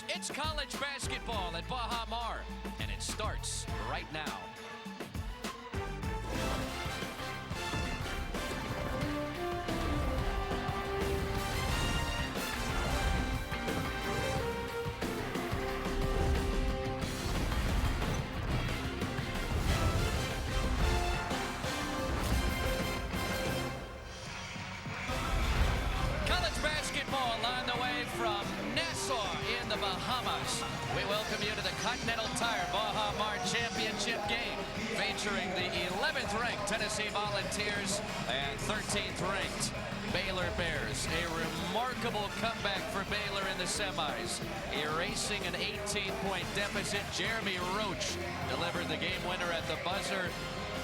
It's college basketball at Baha Mar, and it starts right now. Bahamas. We welcome you to the Continental Tire Baha Mar Championship game, featuring the 11th ranked Tennessee Volunteers and 13th ranked Baylor Bears. A remarkable comeback for Baylor in the semis, erasing an 18-point deficit. Jeremy Roach delivered the game winner at the buzzer.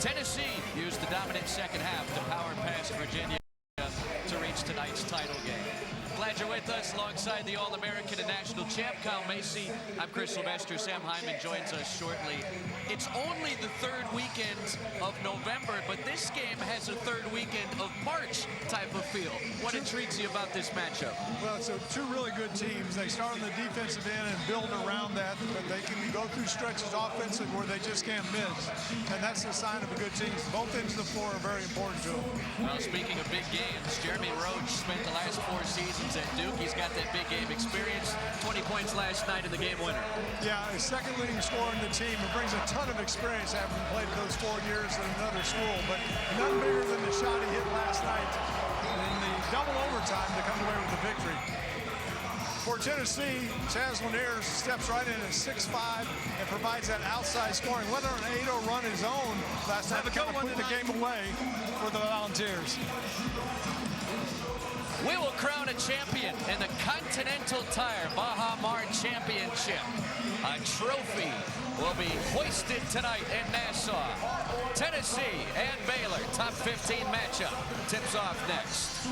Tennessee used the dominant second half to power past Virginia to reach tonight's title game. Glad you're with us alongside the All-American and National Champ, Kyle Macy. I'm Chris Sylvester. Sam Hyman joins us shortly. It's only the third weekend of November, but this game has a third weekend of March type of feel. What intrigues you about this matchup? Well, so two really good teams. They start on the defensive end and build around that, but they can go through stretches offensive where they just can't miss. And that's the sign of a good team. Both ends of the floor are very important to them. Well, speaking of big games, Jeremy Roach spent the last 4 seasons at Duke. He's got that big game experience. 20 points last night in the game winner. Yeah, his second leading scorer in the team. It brings a ton of experience having played those 4 years in another school, but none bigger than the shot he hit last night in the double overtime to come away with the victory. For Tennessee, Chaz Lanier steps right in at 6'5" and provides that outside scoring. Whether an 8-0 run his own last night to kind of put the game away for the Volunteers. We will crown a champion in the Continental Tire Baha Mar Championship. A trophy will be hoisted tonight in Nassau. Tennessee and Baylor, top 15 matchup, tips off next.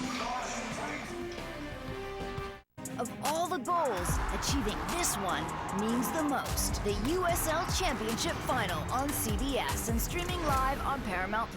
Of all the goals, achieving this one means the most. The USL Championship Final on CBS and streaming live on Paramount+.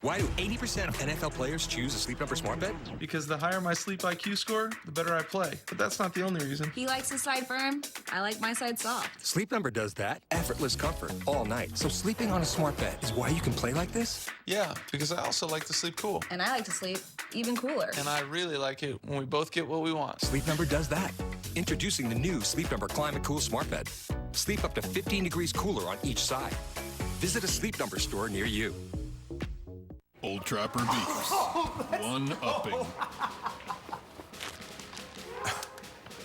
Why do 80% of NFL players choose a Sleep Number smart bed? Because the higher my sleep IQ score, the better I play. But that's not the only reason. He likes his side firm. I like my side soft. Sleep Number does that. Effortless comfort all night. So sleeping on a smart bed is why you can play like this? Yeah, because I also like to sleep cool. And I like to sleep even cooler. And I really like it when we both get what we want. Sleep Number does that. Introducing the new Sleep Number Climate Cool smart bed. Sleep up to 15 degrees cooler on each side. Visit a Sleep Number store near you. Old Trapper Beefs. One-upping.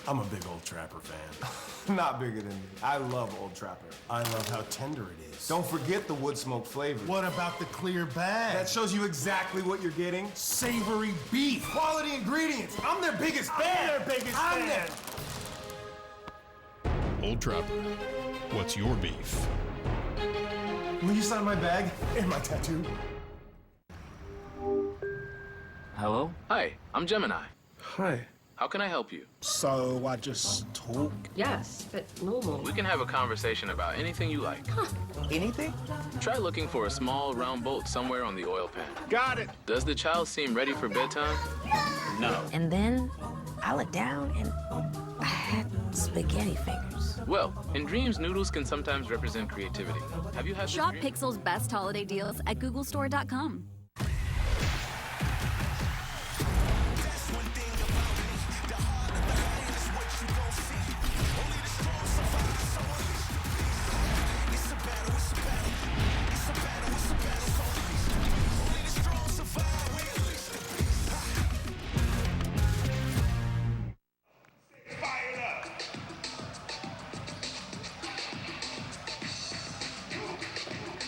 I'm a big Old Trapper fan. Not bigger than me. I love Old Trapper. I love how tender it is. Don't forget the wood smoke flavor. What about the clear bag? That shows you exactly what you're getting. Savory beef. Quality ingredients. I'm their biggest fan. I'm their Old Trapper. What's your beef? Will you sign my bag and my tattoo? Hello? Hi, I'm Gemini. Hi. How can I help you? So I just talk? Yes, but normal. We can have a conversation about anything you like. Huh. Anything? Try looking for a small round bolt somewhere on the oil pan. Got it. Does the child seem ready for bedtime? No. And then I looked down and I had spaghetti fingers. Well, in dreams, noodles can sometimes represent creativity. Have you had Shop Pixel's best holiday deals at googlestore.com.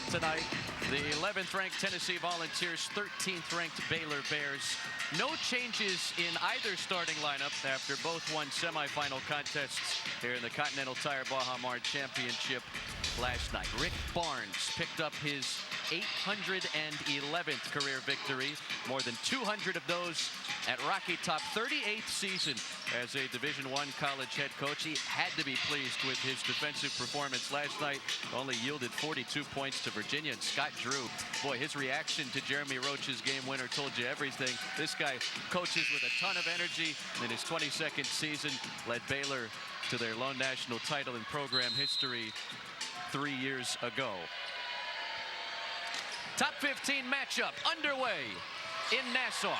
Tonight, the 11th ranked Tennessee Volunteers, 13th ranked Baylor Bears. No changes in either starting lineup after both won semifinal contests here in the Continental Tire Baha Mar Championship last night. Rick Barnes picked up his 811th career victory, more than 200 of those at Rocky Top, 38th season as a Division I college head coach. He had to be pleased with his defensive performance last night. Only yielded 42 points to Virginia. And Scott Drew, boy, his reaction to Jeremy Roach's game winner told you everything. This guy coaches with a ton of energy. In his 22nd season, led Baylor to their lone national title in program history 3 years ago. Top 15 matchup underway in Nassau.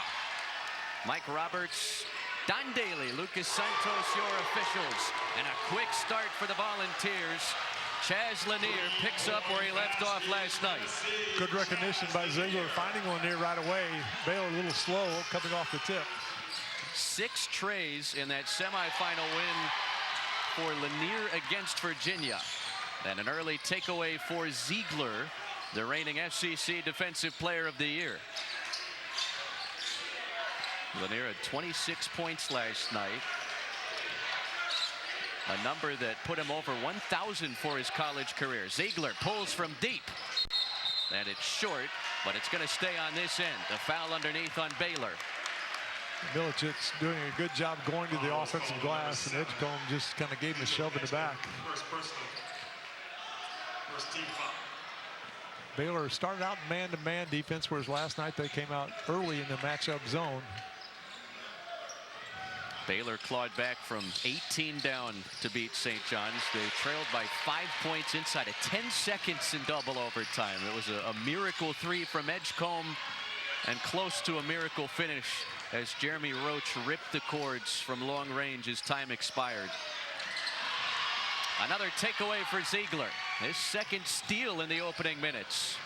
Mike Roberts, Don Daly, Lucas Santos, your officials. And a quick start for the Volunteers. Chaz Lanier picks up where he left off last night. Good recognition by Ziegler, finding Lanier right away. Baylor a little slow coming off the tip. 6 trays in that semifinal win for Lanier against Virginia. And an early takeaway for Ziegler, the reigning FCC Defensive Player of the Year. Lanier had 26 points last night. A number that put him over 1,000 for his college career. Ziegler pulls from deep. And it's short, but it's going to stay on this end. A foul underneath on Baylor. Milicic's doing a good job going to the offensive glass, and Edgecombe just kind of gave him a shove in the back. Baylor started out man-to-man defense, whereas last night they came out early in the matchup zone. Baylor clawed back from 18 down to beat St. John's. They trailed by 5 points inside of 10 seconds in double overtime. It was a miracle 3 from Edgecombe and close to a miracle finish as Jeremy Roach ripped the cords from long range as time expired. Another takeaway for Ziegler. His second steal in the opening minutes.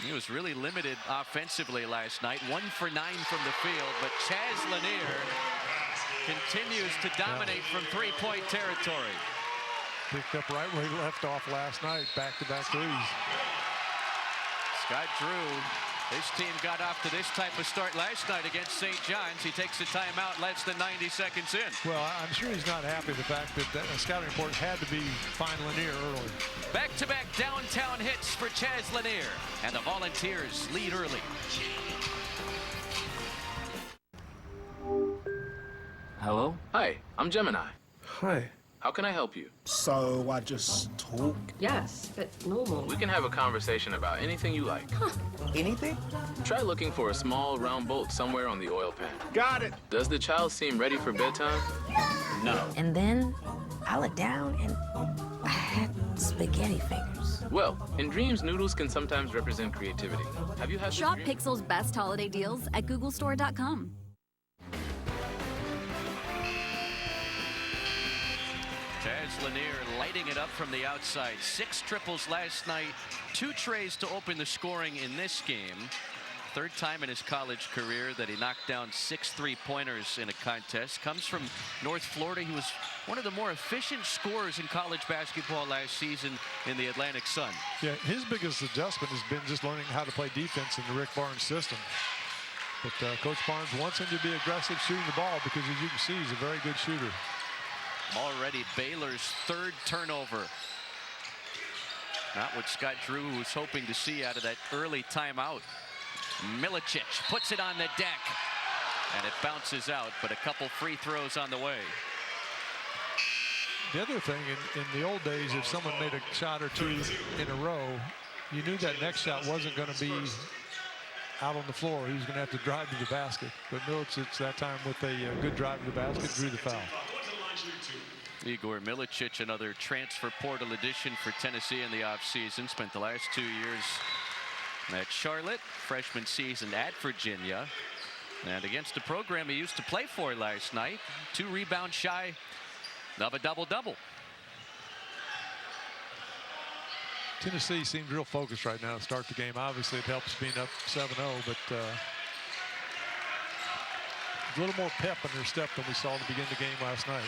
He was really limited offensively last night. 1 for 9 from the field, but Chaz Lanier continues to dominate from three-point territory. Picked up right where he left off last night, back-to-back threes. Scott Drew, his team got off to this type of start last night against St. John's. He takes the timeout less than 90 seconds in. Well, I'm sure he's not happy with the fact that the scouting report had to be find Lanier early. Back-to-back downtown hits for Chaz Lanier, and the Volunteers lead early. Hello? Hi, I'm Gemini. Hi. How can I help you? So I just talk? Yes, but normal. We can have a conversation about anything you like. Anything? Try looking for a small round bolt somewhere on the oil pan. Got it. Does the child seem ready for bedtime? No. And then I looked down and I had spaghetti fingers. Well, in dreams, noodles can sometimes represent creativity. Have you had Shop Pixel's best holiday deals at googlestore.com. Chaz Lanier lighting it up from the outside. 6 triples last night, 2 trays to open the scoring in this game. Third time in his college career that he knocked down 6 three-pointers in a contest. Comes from North Florida. He was one of the more efficient scorers in college basketball last season in the Atlantic Sun. Yeah, his biggest adjustment has been just learning how to play defense in the Rick Barnes system. But Coach Barnes wants him to be aggressive shooting the ball because, as you can see, he's a very good shooter. Already Baylor's 3rd turnover. Not what Scott Drew was hoping to see out of that early timeout. Milicic puts it on the deck, and it bounces out, but a couple free throws on the way. The other thing, in the old days, if someone made a shot or 2 in a row, you knew that next shot wasn't going to be out on the floor. He was going to have to drive to the basket. But Milicic that time with a good drive to the basket drew the foul. Igor Milicic, another transfer portal addition for Tennessee in the offseason. Spent the last 2 years at Charlotte, freshman season at Virginia. And against a program he used to play for last night. 2 rebounds shy of a double-double. Tennessee seems real focused right now to start the game. Obviously, it helps being up 7-0, but a little more pep in their step than we saw to begin the game last night.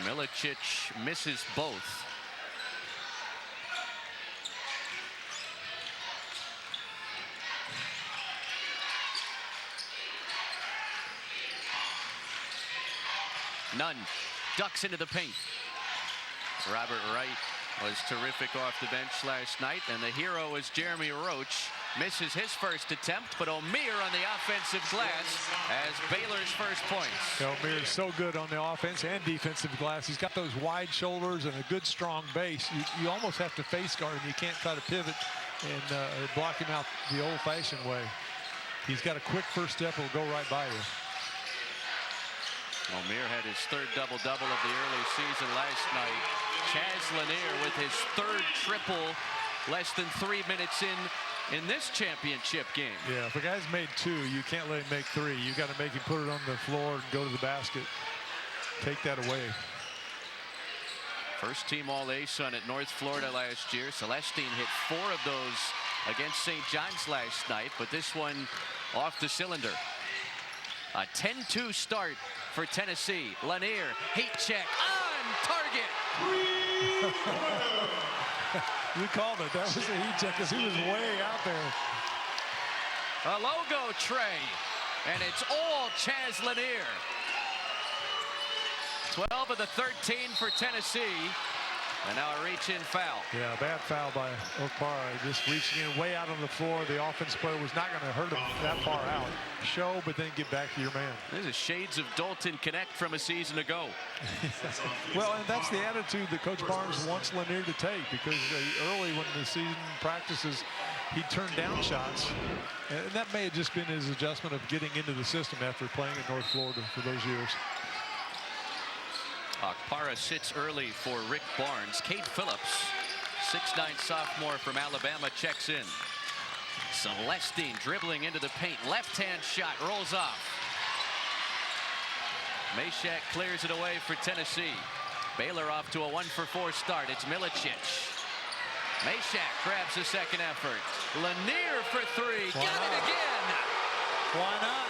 Milicic misses both. Nunn ducks into the paint. Robert Wright was terrific off the bench last night, and the hero is Jeremy Roach. Misses his first attempt, but O'Meara on the offensive glass as Baylor's first points. O'Meara is so good on the offense and defensive glass. He's got those wide shoulders and a good strong base. You almost have to face guard him. You can't try to pivot and block him out the old-fashioned way. He's got a quick first step. He'll go right by you. O'Meara had his third double-double of the early season last night. Chaz Lanier with his third triple less than 3 minutes in this championship game. Yeah, if a guy's made 2, you can't let him make 3. You got to make him put it on the floor and go to the basket. Take that away. First team All-ASUN at North Florida last year. Celestine hit 4 of those against St. John's last night, but this one off the cylinder. A 10-2 start for Tennessee. Lanier, heat check, on target. You called it. That was a heat check because he was way out there. A logo tray, and it's all Chaz Lanier. 12 of the 13 for Tennessee. And now a reach-in foul. Yeah, bad foul by Okpara. Just reaching in way out on the floor. The offense player was not going to hurt him that far out. Show, but then get back to your man. This is shades of Dalton Connect from a season ago. Well, and that's the attitude that Coach Barnes wants Lanier to take, because early when the season practices, he turned down shots. And that may have just been his adjustment of getting into the system after playing at North Florida for those years. Okpara sits early for Rick Barnes. Cade Phillips, 6'9" sophomore from Alabama, checks in. Celestine dribbling into the paint. Left-hand shot rolls off. Meshack clears it away for Tennessee. Baylor off to a 1-for-4 start. It's Milicic. Meshack grabs the second effort. Lanier for 3. Got it again. Why not?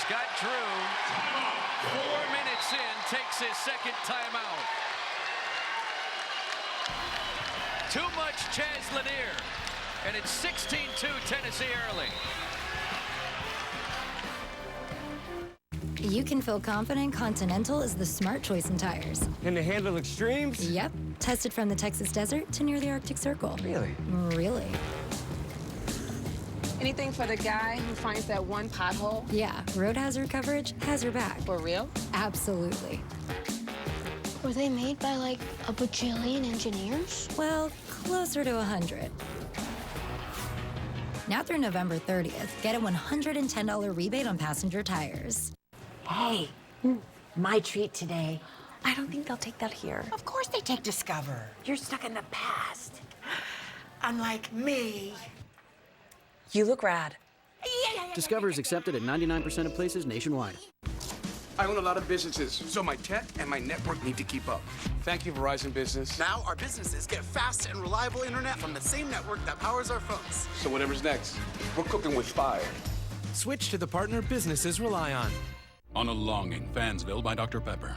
Scott Drew, 4 minutes in, takes his second timeout. Too much Chaz Lanier, and it's 16-2 Tennessee early. You can feel confident Continental is the smart choice in tires. Can they handle extremes? Yep. Tested from the Texas desert to near the Arctic Circle. Really? Really. Anything for the guy who finds that one pothole? Yeah, road hazard coverage has your back. For real? Absolutely. Were they made by like a bajillion engineers? Well, closer to 100. Now through November 30th, get a $110 rebate on passenger tires. Hey, my treat today. I don't think they'll take that here. Of course they take Discover. You're stuck in the past. Unlike me. You look rad. Discover is accepted at 99% of places nationwide. I own a lot of businesses, so my tech and my network need to keep up. Thank you, Verizon Business. Now our businesses get fast and reliable internet from the same network that powers our phones. So whatever's next, we're cooking with fire. Switch to the partner businesses rely on. On a Longing, Fansville by Dr. Pepper.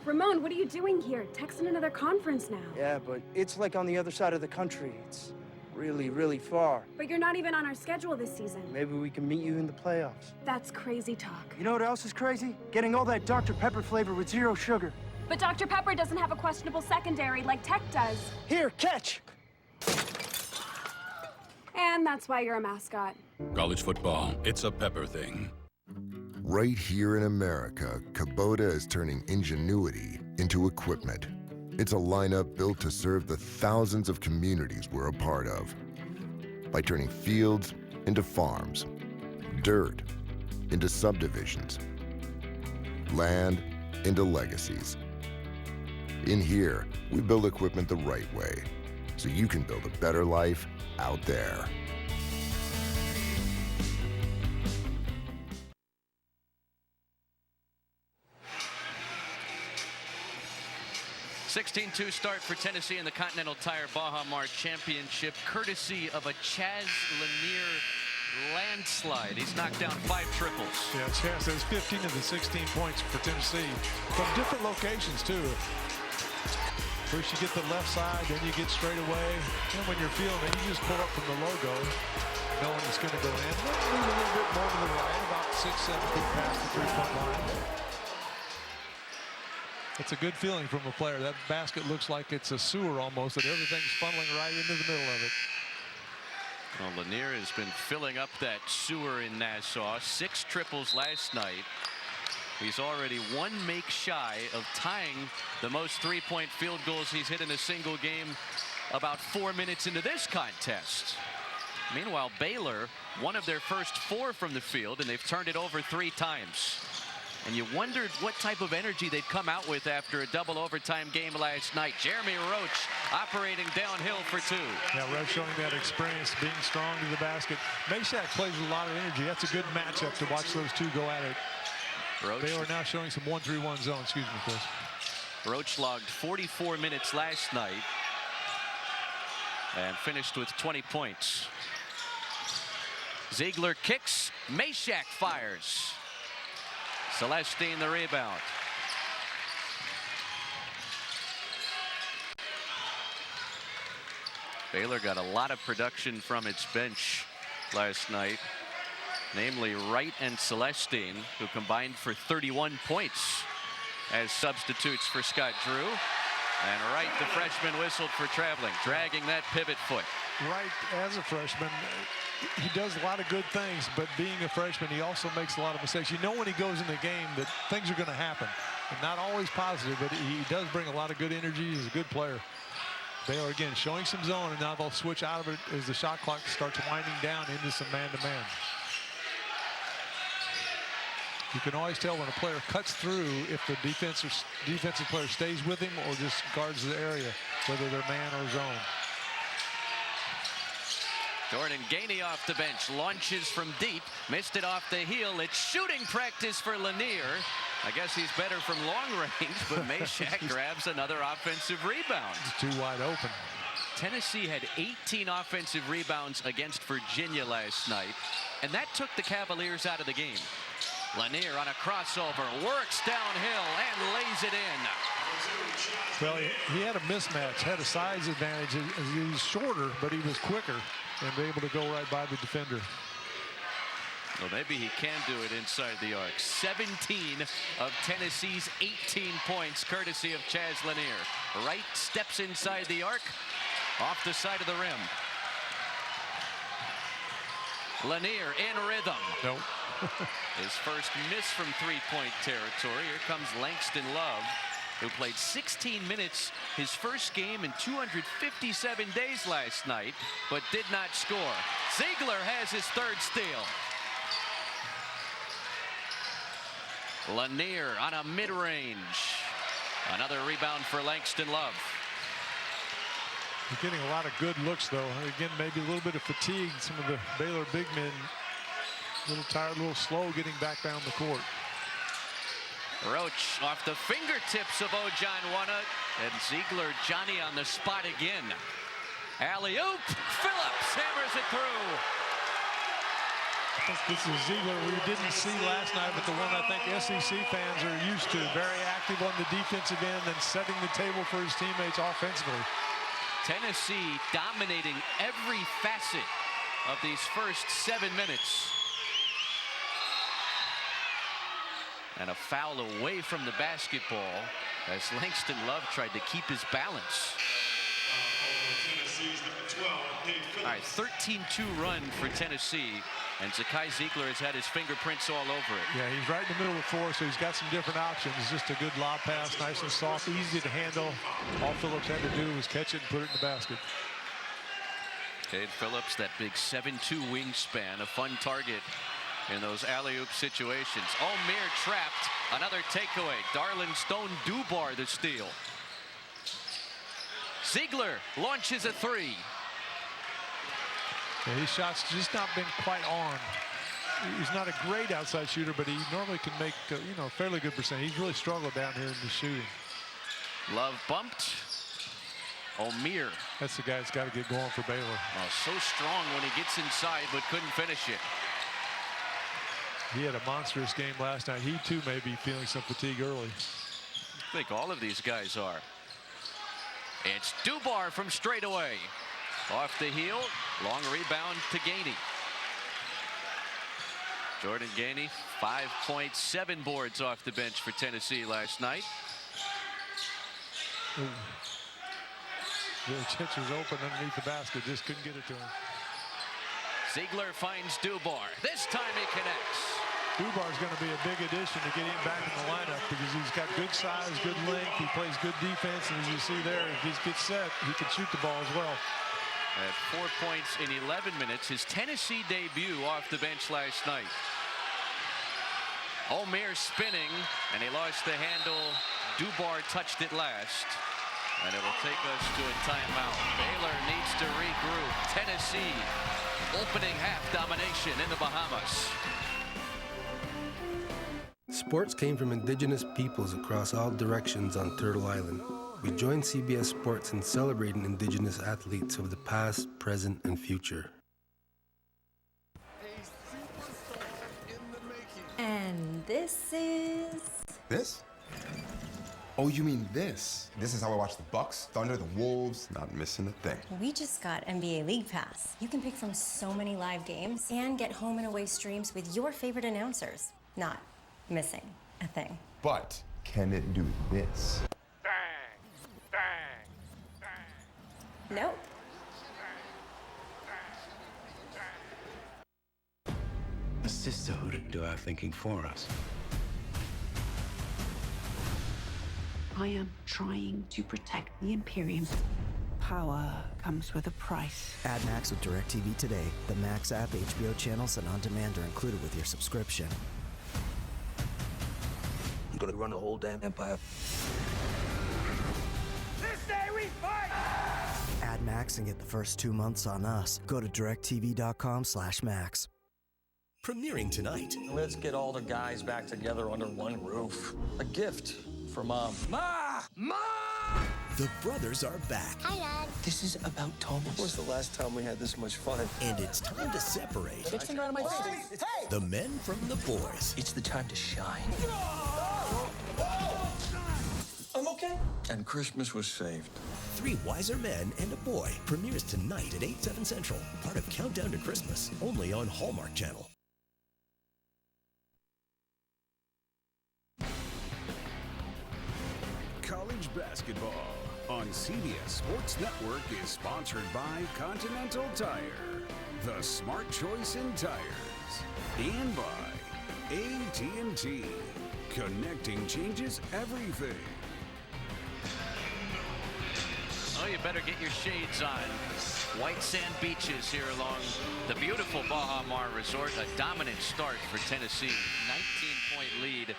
Ramon, what are you doing here? Texting another conference now. Yeah, but it's like on the other side of the country. It's really, really far. But you're not even on our schedule this season. Maybe we can meet you in the playoffs. That's crazy talk. You know what else is crazy? Getting all that Dr. Pepper flavor with 0 sugar. But Dr. Pepper doesn't have a questionable secondary like Tech does. Here, catch! And that's why you're a mascot. College football, it's a Pepper thing. Right here in America, Kubota is turning ingenuity into equipment. It's a lineup built to serve the thousands of communities we're a part of. By turning fields into farms, dirt into subdivisions, land into legacies. In here, we build equipment the right way, so you can build a better life out there. (16-2) start for Tennessee in the Continental Tire Baja Mart Championship, courtesy of a Chaz Lanier landslide. He's knocked down 5 triples. Yeah, Chaz has 15 of the 16 points for Tennessee from different locations too. First you get the left side, then you get straight away. And when you're feeling it, you just pull up from the logo, knowing it's going to go in. Move a little bit more to the right, about 6-7 feet past the three-point line. It's a good feeling from a player. That basket looks like it's a sewer almost, and everything's funneling right into the middle of it. Well, Lanier has been filling up that sewer in Nassau. 6 triples last night. He's already one make shy of tying the most three-point field goals he's hit in a single game about 4 minutes into this contest. Meanwhile, Baylor, one of their first 4 from the field, and they've turned it over 3 times. And you wondered what type of energy they'd come out with after a double overtime game last night. Jeremy Roach operating downhill for 2. Yeah, Roach showing that experience, being strong to the basket. Meshack plays with a lot of energy. That's a good matchup to watch those two go at it. Roach. They are now showing some 1-3-1 zone. Excuse me, Chris. Roach logged 44 minutes last night and finished with 20 points. Ziegler kicks. Meshack fires. Celestine the rebound. Baylor got a lot of production from its bench last night, namely Wright and Celestine, who combined for 31 points as substitutes for Scott Drew. And Wright, the freshman, whistled for traveling, dragging that pivot foot. Wright, as a freshman, he does a lot of good things, but being a freshman, he also makes a lot of mistakes. You know when he goes in the game that things are going to happen. And not always positive, but he does bring a lot of good energy. He's a good player. Baylor, again, showing some zone, and now they'll switch out of it as the shot clock starts winding down into some man-to-man. You can always tell when a player cuts through if the defensive player stays with him or just guards the area, whether they're man or zone. Jordan Gainey off the bench, launches from deep, missed it off the heel. It's shooting practice for Lanier. I guess he's better from long range, but Meshack grabs another offensive rebound. Too wide open. Tennessee had 18 offensive rebounds against Virginia last night, and that took the Cavaliers out of the game. Lanier on a crossover, works downhill and lays it in. Well, he had a mismatch, had a size advantage. He was shorter, but he was quicker and be able to go right by the defender. Well, maybe he can do it inside the arc. 17 of Tennessee's 18 points, courtesy of Chaz Lanier. Wright steps inside the arc, off the side of the rim. Lanier in rhythm. Nope. His first miss from three-point territory. Here comes Langston Love, who played 16 minutes his first game in 257 days last night, but did not score. Ziegler has his third steal. Lanier on a mid-range. Another rebound for Langston Love. You're getting a lot of good looks, though. Again, maybe a little bit of fatigue. Some of the Baylor big men a little tired, a little slow getting back down the court. Roach off the fingertips of Ojanwana, and Ziegler, Johnny on the spot again. Alley-oop, Phillips hammers it through. I think this is Ziegler we didn't see last night, but the one I think SEC fans are used to. Very active on the defensive end and setting the table for his teammates offensively. Tennessee dominating every facet of these first 7 minutes. And a foul away from the basketball as Langston Love tried to keep his balance. All right, 13-2 run for Tennessee, and Zakai Ziegler has had his fingerprints all over it. Yeah, he's right in the middle of the floor, so he's got some different options. It's just a good lob pass, nice and soft, easy to handle. All Phillips had to do was catch it and put it in the basket. Cade Phillips, that big 7'2" wingspan, a fun target in those alley-oop situations. Omier trapped, another takeaway. Darlin Stone Dubar the steal. Ziegler launches a three. Yeah, his shot's just not been quite on. He's not a great outside shooter, but he normally can make a fairly good percent. He's really struggled down here in the shooting. Love bumped. Omier. That's the guy that's got to get going for Baylor. Oh, so strong when he gets inside, but couldn't finish it. He had a monstrous game last night. He too may be feeling some fatigue early. I think all of these guys are. It's Dubar from straight away. Off the heel, long rebound to Gainey. Jordan Gainey, 5.7 boards off the bench for Tennessee last night. Chitch was open underneath the basket, just couldn't get it to him. Ziegler finds Dubar. This time he connects. Dubar's going to be a big addition to get him back in the lineup because he's got good size, good length. He plays good defense, and as you see there, if he gets set, he can shoot the ball as well. At 4 points in 11 minutes, his Tennessee debut off the bench last night. Omer spinning, and he lost the handle. Dubar touched it last. And it will take us to a timeout. Baylor needs to regroup. Tennessee opening half domination in the Bahamas. Sports came from indigenous peoples across all directions on Turtle Island. We joined CBS Sports in celebrating indigenous athletes of the past, present, and future. And this is... This? Oh, you mean this? This is how I watch the Bucks, Thunder, the Wolves, not missing a thing. We just got NBA League Pass. You can pick from so many live games and get home and away streams with your favorite announcers. Not missing a thing. But can it do this? Nope. A sisterhood to do our thinking for us. I am trying to protect the Imperium. Power comes with a price. Add Max with DirecTV today. The Max app, HBO channels, and on-demand are included with your subscription. I'm gonna run the whole damn empire. This day we fight! Add Max and get the first 2 months on us. Go to directtv.com/Max. Premiering tonight. Let's get all the guys back together under one roof. A gift for Mom. Ma! Ma! The brothers are back. Hi, Dad. This is about Thomas. When was the last time we had this much fun? And it's time to separate Get some out of my face. Hey! the men from the boys. It's the time to shine. I'm okay. And Christmas was saved. 3 Wiser Men and a Boy premieres tonight at 8/7 Central. Part of Countdown to Christmas, only on Hallmark Channel. College basketball on CBS Sports Network is sponsored by Continental Tire, the smart choice in tires, and by AT&T. Connecting changes everything. Oh, you better get your shades on. White sand beaches here along the beautiful Baja Mar Resort. A dominant start for Tennessee. 19-point lead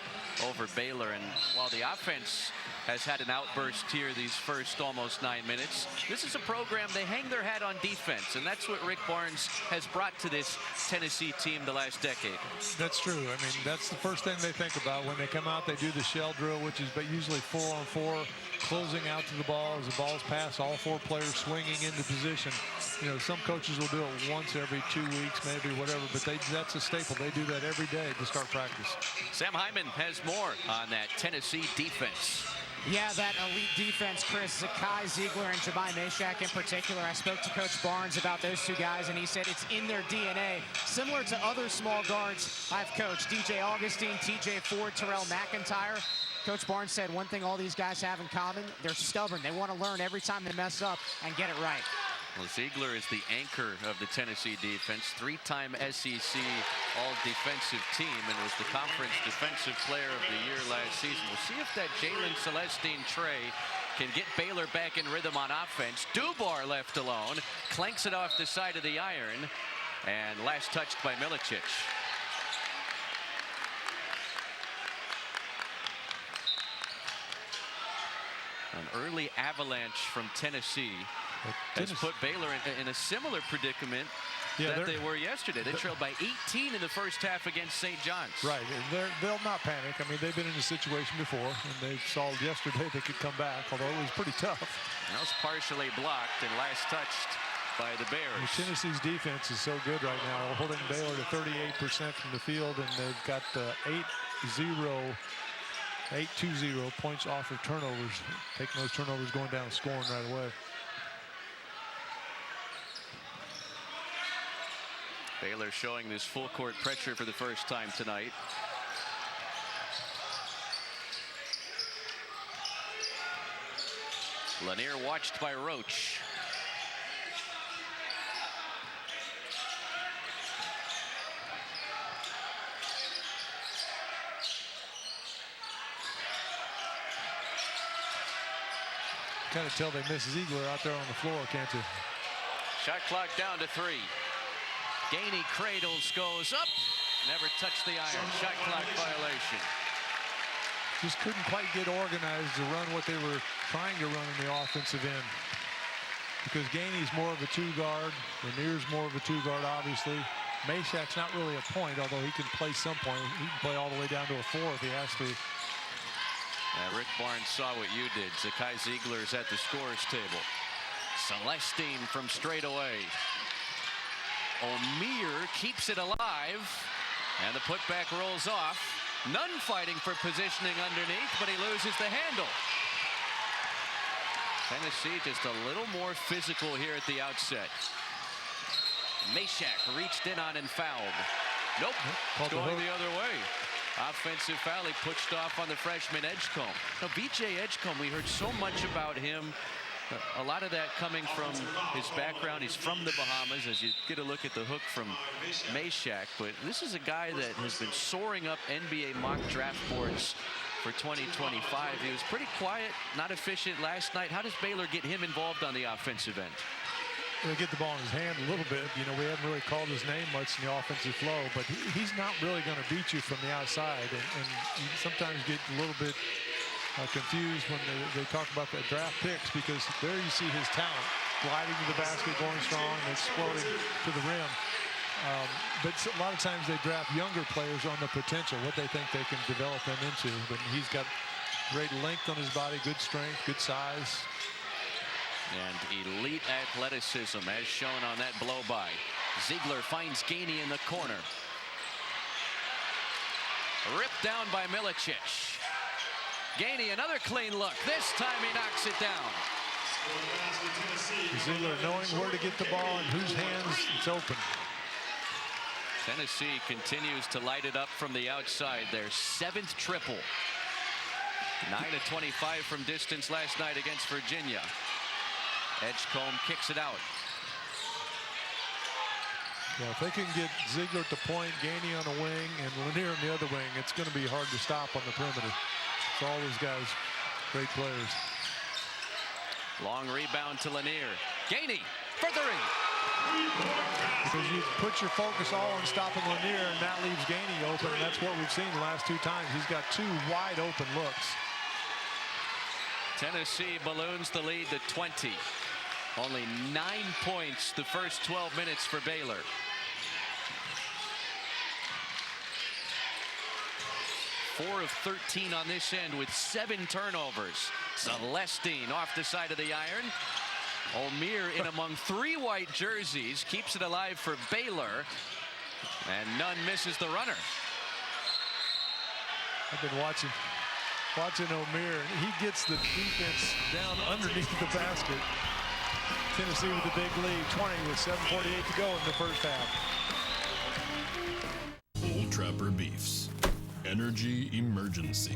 over Baylor. And while the offense has had an outburst here these first almost 9 minutes, this is a program they hang their hat on defense. And that's what Rick Barnes has brought to this Tennessee team the last decade. That's true. I mean, that's the first thing they think about when they come out. They do the shell drill, which is usually 4-on-4, closing out to the ball as the ball's passed, all 4 players swinging into position. You know, some coaches will do it once every 2 weeks, maybe, whatever, but that's a staple. They do that every day to start practice. Sam Hyman has more on that Tennessee defense. Yeah, that elite defense, Chris, Zakai Ziegler and Jemai Meshach in particular. I spoke to Coach Barnes about those 2 guys, and he said it's in their DNA. Similar to other small guards I've coached, DJ Augustine, TJ Ford, Terrell McIntyre. Coach Barnes said one thing all these guys have in common, they're stubborn. They want to learn every time they mess up and get it right. Well, Ziegler is the anchor of the Tennessee defense, 3-time SEC all-defensive team, and was the conference defensive player of the year last season. We'll see if that Jalen Celestine Trey can get Baylor back in rhythm on offense. Dubar left alone, clanks it off the side of the iron, and last touched by Milicic. An early avalanche from Tennessee has put Baylor in a similar predicament that they were yesterday. They trailed by 18 in the first half against St. John's. Right, and they'll not panic. I mean, they've been in a situation before, and they saw yesterday they could come back, although it was pretty tough. That was partially blocked and last touched by the Bears. Tennessee's defense is so good right now, holding Baylor to 38% from the field, and they've got 8-2-0 points off of turnovers, taking those turnovers, going down, scoring right away. Baylor showing this full court pressure for the first time tonight. Lanier watched by Roach. Kind of tell they miss Ziegler out there on the floor, can't you? Shot clock down to 3. Gainey cradles, goes up. Never touched the iron. Shot clock violation. Just couldn't quite get organized to run what they were trying to run in the offensive end. Because Gainey's more of a 2-guard. Lanier's more of a 2-guard, obviously. Meshack's not really a point, although he can play some point. He can play all the way down to a 4 if he has to. Rick Barnes saw what you did. Zakai Ziegler's at the scorer's table. Celestine from straight away. O'Meara keeps it alive. And the putback rolls off. Nunn fighting for positioning underneath, but he loses the handle. Tennessee just a little more physical here at the outset. Meshack reached in on and fouled. Nope, it's going the other way. Offensive foul, he pushed off on the freshman Edgecombe. Now, BJ Edgecombe, we heard so much about him. A lot of that coming from his background. He's from the Bahamas, as you get a look at the hook from Meshack. But this is a guy that has been soaring up NBA mock draft boards for 2025. He was pretty quiet, not efficient last night. How does Baylor get him involved on the offensive end? They get the ball in his hand a little bit. You know, we haven't really called his name much in the offensive flow, but he's not really going to beat you from the outside. And you sometimes get a little bit confused when they talk about the draft picks, because there you see his talent, gliding to the basket, going strong, and exploding to the rim. But a lot of times they draft younger players on the potential, what they think they can develop them into. But he's got great length on his body, good strength, good size. And elite athleticism, as shown on that blow-by. Ziegler finds Gainey in the corner. Ripped down by Milicic. Gainey, another clean look. This time he knocks it down. Ziegler knowing where to get the ball and whose hands it's open. Tennessee continues to light it up from the outside. Their 7th triple. 9 of 25 from distance last night against Virginia. Edgecombe kicks it out. Yeah, if they can get Ziegler at the point, Gainey on the wing, and Lanier on the other wing, it's going to be hard to stop on the perimeter. It's all those guys, great players. Long rebound to Lanier. Gainey for 3. Because you put your focus all on stopping Lanier, and that leaves Gainey open, and that's what we've seen the last 2 times. He's got 2 wide open looks. Tennessee balloons the lead to 20. Only 9 points the first 12 minutes for Baylor. Four of 13 on this end with 7 turnovers. Celestine off the side of the iron. O'Meara in among 3 white jerseys keeps it alive for Baylor, and Nunn misses the runner. I've been watching O'Meara. He gets the defense down underneath the basket. Tennessee with the big lead, 20 with 7:48 to go in the first half. Old Trapper Beefs. Energy emergency.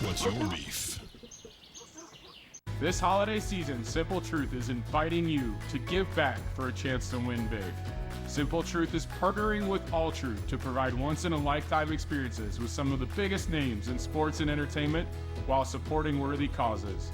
What's your beef? This holiday season, Simple Truth is inviting you to give back for a chance to win big. Simple Truth is partnering with All Truth to provide once-in-a-lifetime experiences with some of the biggest names in sports and entertainment while supporting worthy causes.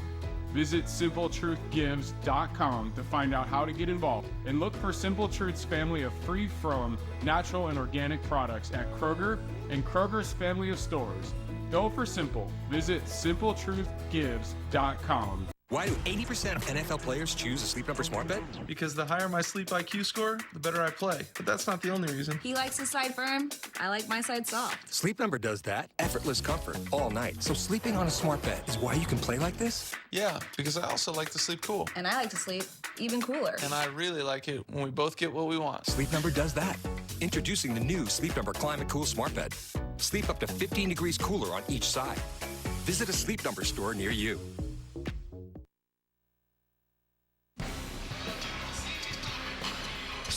Visit SimpleTruthGives.com to find out how to get involved, and look for Simple Truth's family of free-from natural and organic products at Kroger and Kroger's family of stores. Go for simple. Visit SimpleTruthGives.com. Why do 80% of NFL players choose a Sleep Number smart bed? Because the higher my sleep IQ score, the better I play. But that's not the only reason. He likes his side firm. I like my side soft. Sleep Number does that. Effortless comfort all night. So sleeping on a smart bed is why you can play like this? Yeah, because I also like to sleep cool. And I like to sleep even cooler. And I really like it when we both get what we want. Sleep Number does that. Introducing the new Sleep Number Climate Cool smart bed. Sleep up to 15 degrees cooler on each side. Visit a Sleep Number store near you.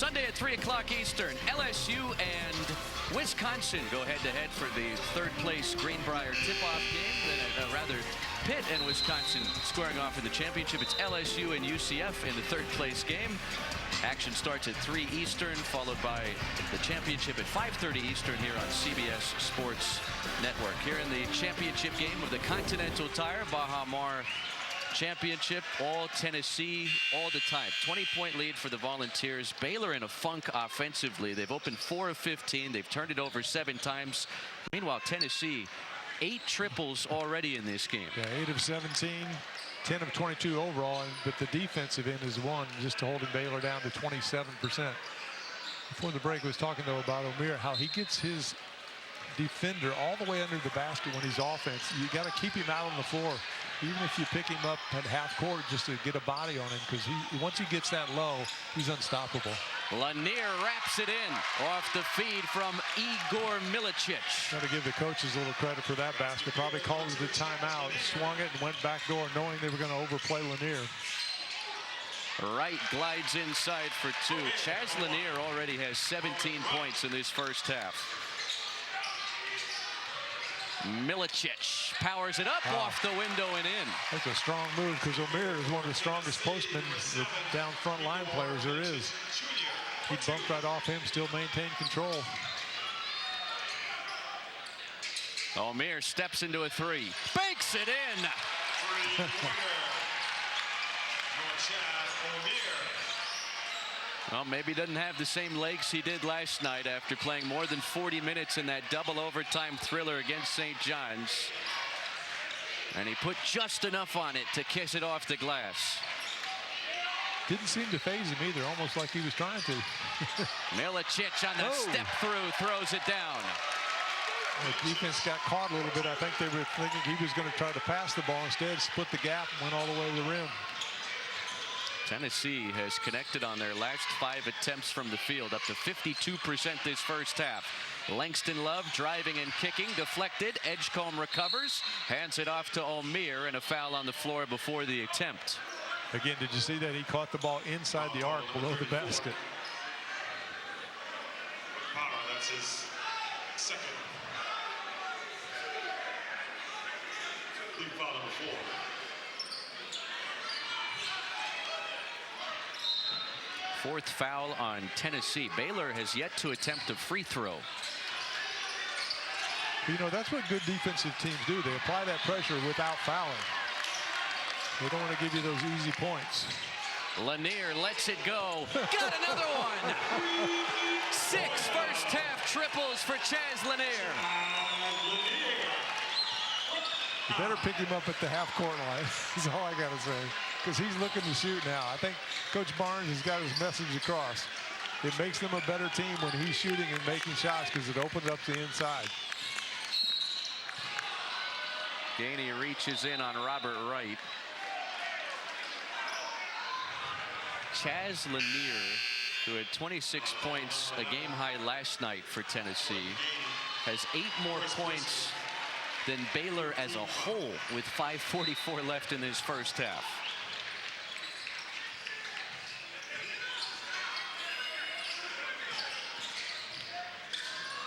Sunday at 3 o'clock Eastern, LSU and Wisconsin go head-to-head for the third-place Greenbrier tip-off game. Rather, Pitt and Wisconsin squaring off in the championship. It's LSU and UCF in the third-place game. Action starts at 3 Eastern, followed by the championship at 5:30 Eastern here on CBS Sports Network. Here in the championship game of the Continental Tire Baha Mar Championship, all Tennessee all the time. 20-point lead for the Volunteers. Baylor in a funk offensively. They've opened 4 of 15. They've turned it over 7 times. Meanwhile, Tennessee 8 triples already in this game. Yeah, 8 of 17. 10 of 22 overall, but the defensive end is one, just holding Baylor down to 27%. Before the break, I was talking though about Omier, how he gets his defender all the way under the basket when he's offense. You got to keep him out on the floor, even if you pick him up at half court just to get a body on him, because once he gets that low, he's unstoppable. Lanier wraps it in off the feed from Igor Milicic. Got to give the coaches a little credit for that basket. Probably called it a timeout, swung it, and went back door, knowing they were going to overplay Lanier. Wright glides inside for 2. Chaz Lanier already has 17 points in this first half. Milicic powers it up off the window and in. That's a strong move, because Omier is one of the strongest postmen, the down front line players there is. He bumped right off him, still maintained control. Omier steps into a 3, banks it in. Well, maybe doesn't have the same legs he did last night after playing more than 40 minutes in that double overtime thriller against St. John's. And he put just enough on it to kiss it off the glass. Didn't seem to phase him either, almost like he was trying to. Milicic on the step through, throws it down. The defense got caught a little bit. I think they were thinking he was going to try to pass the ball. Instead, split the gap and went all the way to the rim. Tennessee has connected on their last 5 attempts from the field, up to 52% this first half. Langston Love driving and kicking, deflected. Edgecombe recovers, hands it off to Omier, and a foul on the floor before the attempt. Again, did you see that? He caught the ball inside the arc below the basket. That's his second. Clean foul number 4. Fourth foul on Tennessee. Baylor has yet to attempt a free throw. You know, that's what good defensive teams do. They apply that pressure without fouling. They don't want to give you those easy points. Lanier lets it go. Got another one. 6 first half triples for Chaz Lanier. You better pick him up at the half-court line. That's all I got to say. Because he's looking to shoot now. I think Coach Barnes has got his message across. It makes them a better team when he's shooting and making shots, because it opens up the inside. Gainey reaches in on Robert Wright. Chaz Lanier, who had 26 points, a game high last night for Tennessee, has 8 more points than Baylor as a whole, with 5:44 left in this first half.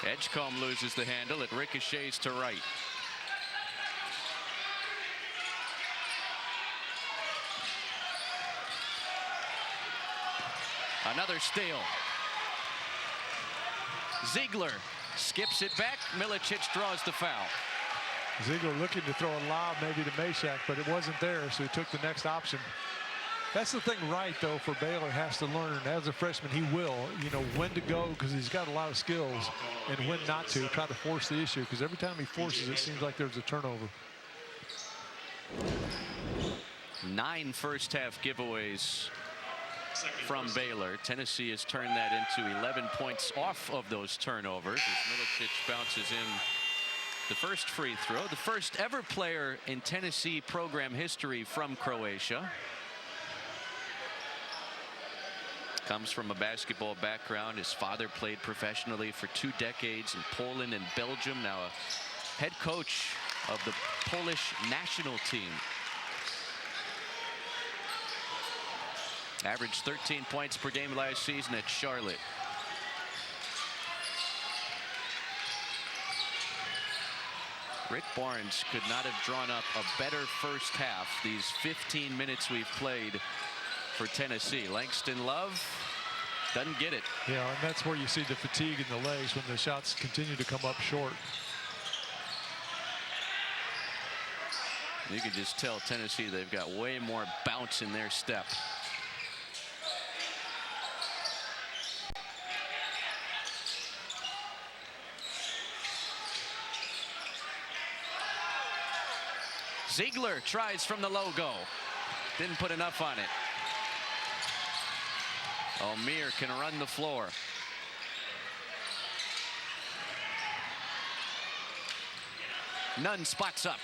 Edgecombe loses the handle. It ricochets to Wright. Another steal. Ziegler skips it back. Milicic draws the foul. Ziegler looking to throw a lob maybe to Meshack, but it wasn't there, so he took the next option. That's the thing Wright, though, for Baylor has to learn. As a freshman, he will, you know, when to go, because he's got a lot of skills, and when not to, try to force the issue, because every time he forces it, seems like there's a turnover. 9 first half giveaways from Baylor. Tennessee has turned that into 11 points off of those turnovers as Milicic bounces in the first free throw. The first ever player in Tennessee program history from Croatia. Comes from a basketball background. His father played professionally for 2 decades in Poland and Belgium. Now a head coach of the Polish national team. Averaged 13 points per game last season at Charlotte. Rick Barnes could not have drawn up a better first half these 15 minutes we've played for Tennessee. Langston Love doesn't get it. Yeah, and that's where you see the fatigue in the legs when the shots continue to come up short. You can just tell Tennessee they've got way more bounce in their step. Ziegler tries from the logo. Didn't put enough on it. O'Meara can run the floor. Nunn spots up.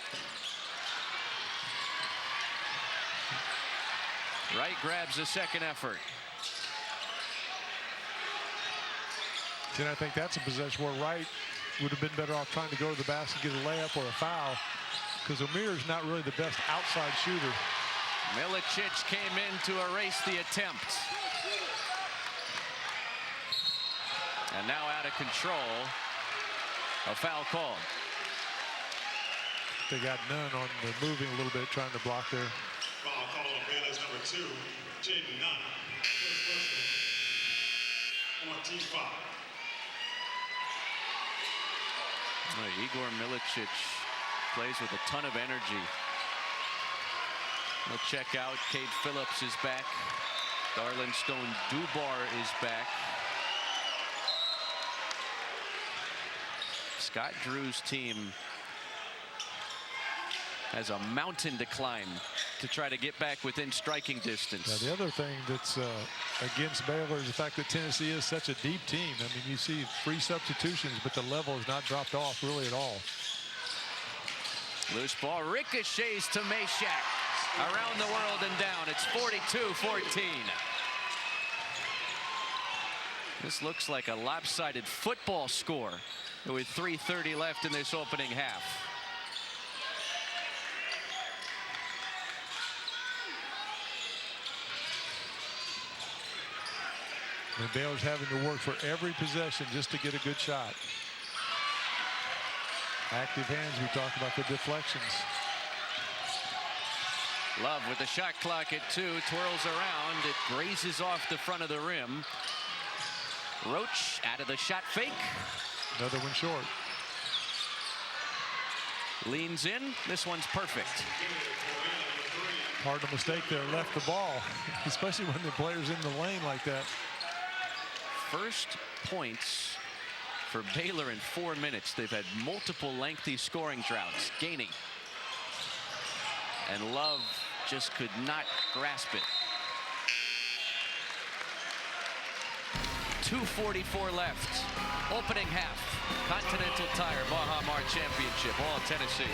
Wright grabs a second effort. And I think that's a possession where Wright would have been better off trying to go to the basket, get a layup or a foul, because O'Meara's not really the best outside shooter. Milicic came in to erase the attempt. And now out of control. A foul called. They got Nunn on the moving a little bit, trying to block there. Foul call on Baylor's number 2, Jaden Nunn. First personal on team foul. Igor Milicic plays with a ton of energy. We'll check out. Cade Phillips is back. Darlin Stone Dubar is back. Scott Drew's team has a mountain to climb to try to get back within striking distance. Now, the other thing that's against Baylor is the fact that Tennessee is such a deep team. I mean, you see 3 substitutions, but the level has not dropped off really at all. Loose ball ricochets to Meshack. Around the world and down. It's 42-14. This looks like a lopsided football score with 3:30 left in this opening half. And Baylor's having to work for every possession just to get a good shot. Active hands, we talked about the deflections. Love with the shot clock at 2, twirls around. It grazes off the front of the rim. Roach out of the shot fake. Another one short. Leans in. This one's perfect. Hard to mistake there, left the ball, especially when the player's in the lane like that. First points for Baylor in 4 minutes. They've had multiple lengthy scoring droughts. Gainey. And Love just could not grasp it. 2:44 left. Opening half. Continental Tire Baja Mart Championship. All Tennessee.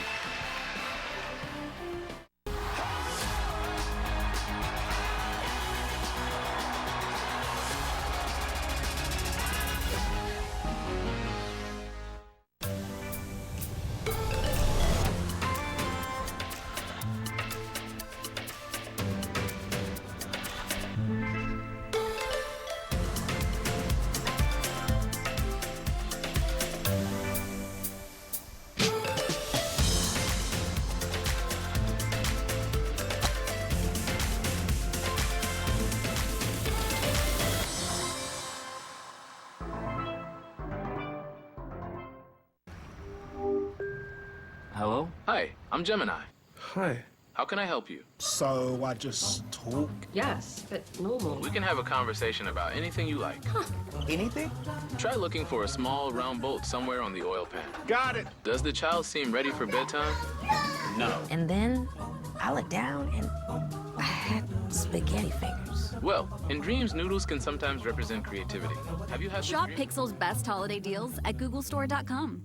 Hello? Hi, I'm Gemini. Hi. How can I help you? So I just talk? Yes, but normal. We can have a conversation about anything you like. Huh. Anything? Try looking for a small round bolt somewhere on the oil pan. Got it. Does the child seem ready for bedtime? No. And then I looked down and I had spaghetti fingers. Well, in dreams, noodles can sometimes represent creativity. Have you had Shop Pixel's best holiday deals at googlestore.com.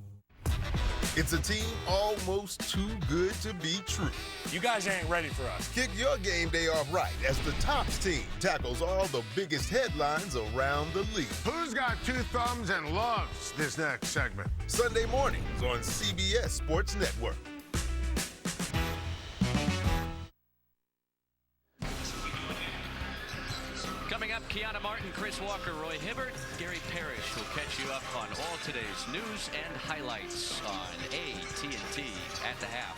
It's a team almost too good to be true. You guys ain't ready for us. Kick your game day off right as the Tops team tackles all the biggest headlines around the league. Who's got 2 thumbs and loves this next segment? Sunday mornings on CBS Sports Network. Martin, Chris Walker, Roy Hibbert, Gary Parrish will catch you up on all today's news and highlights on AT&T at the half.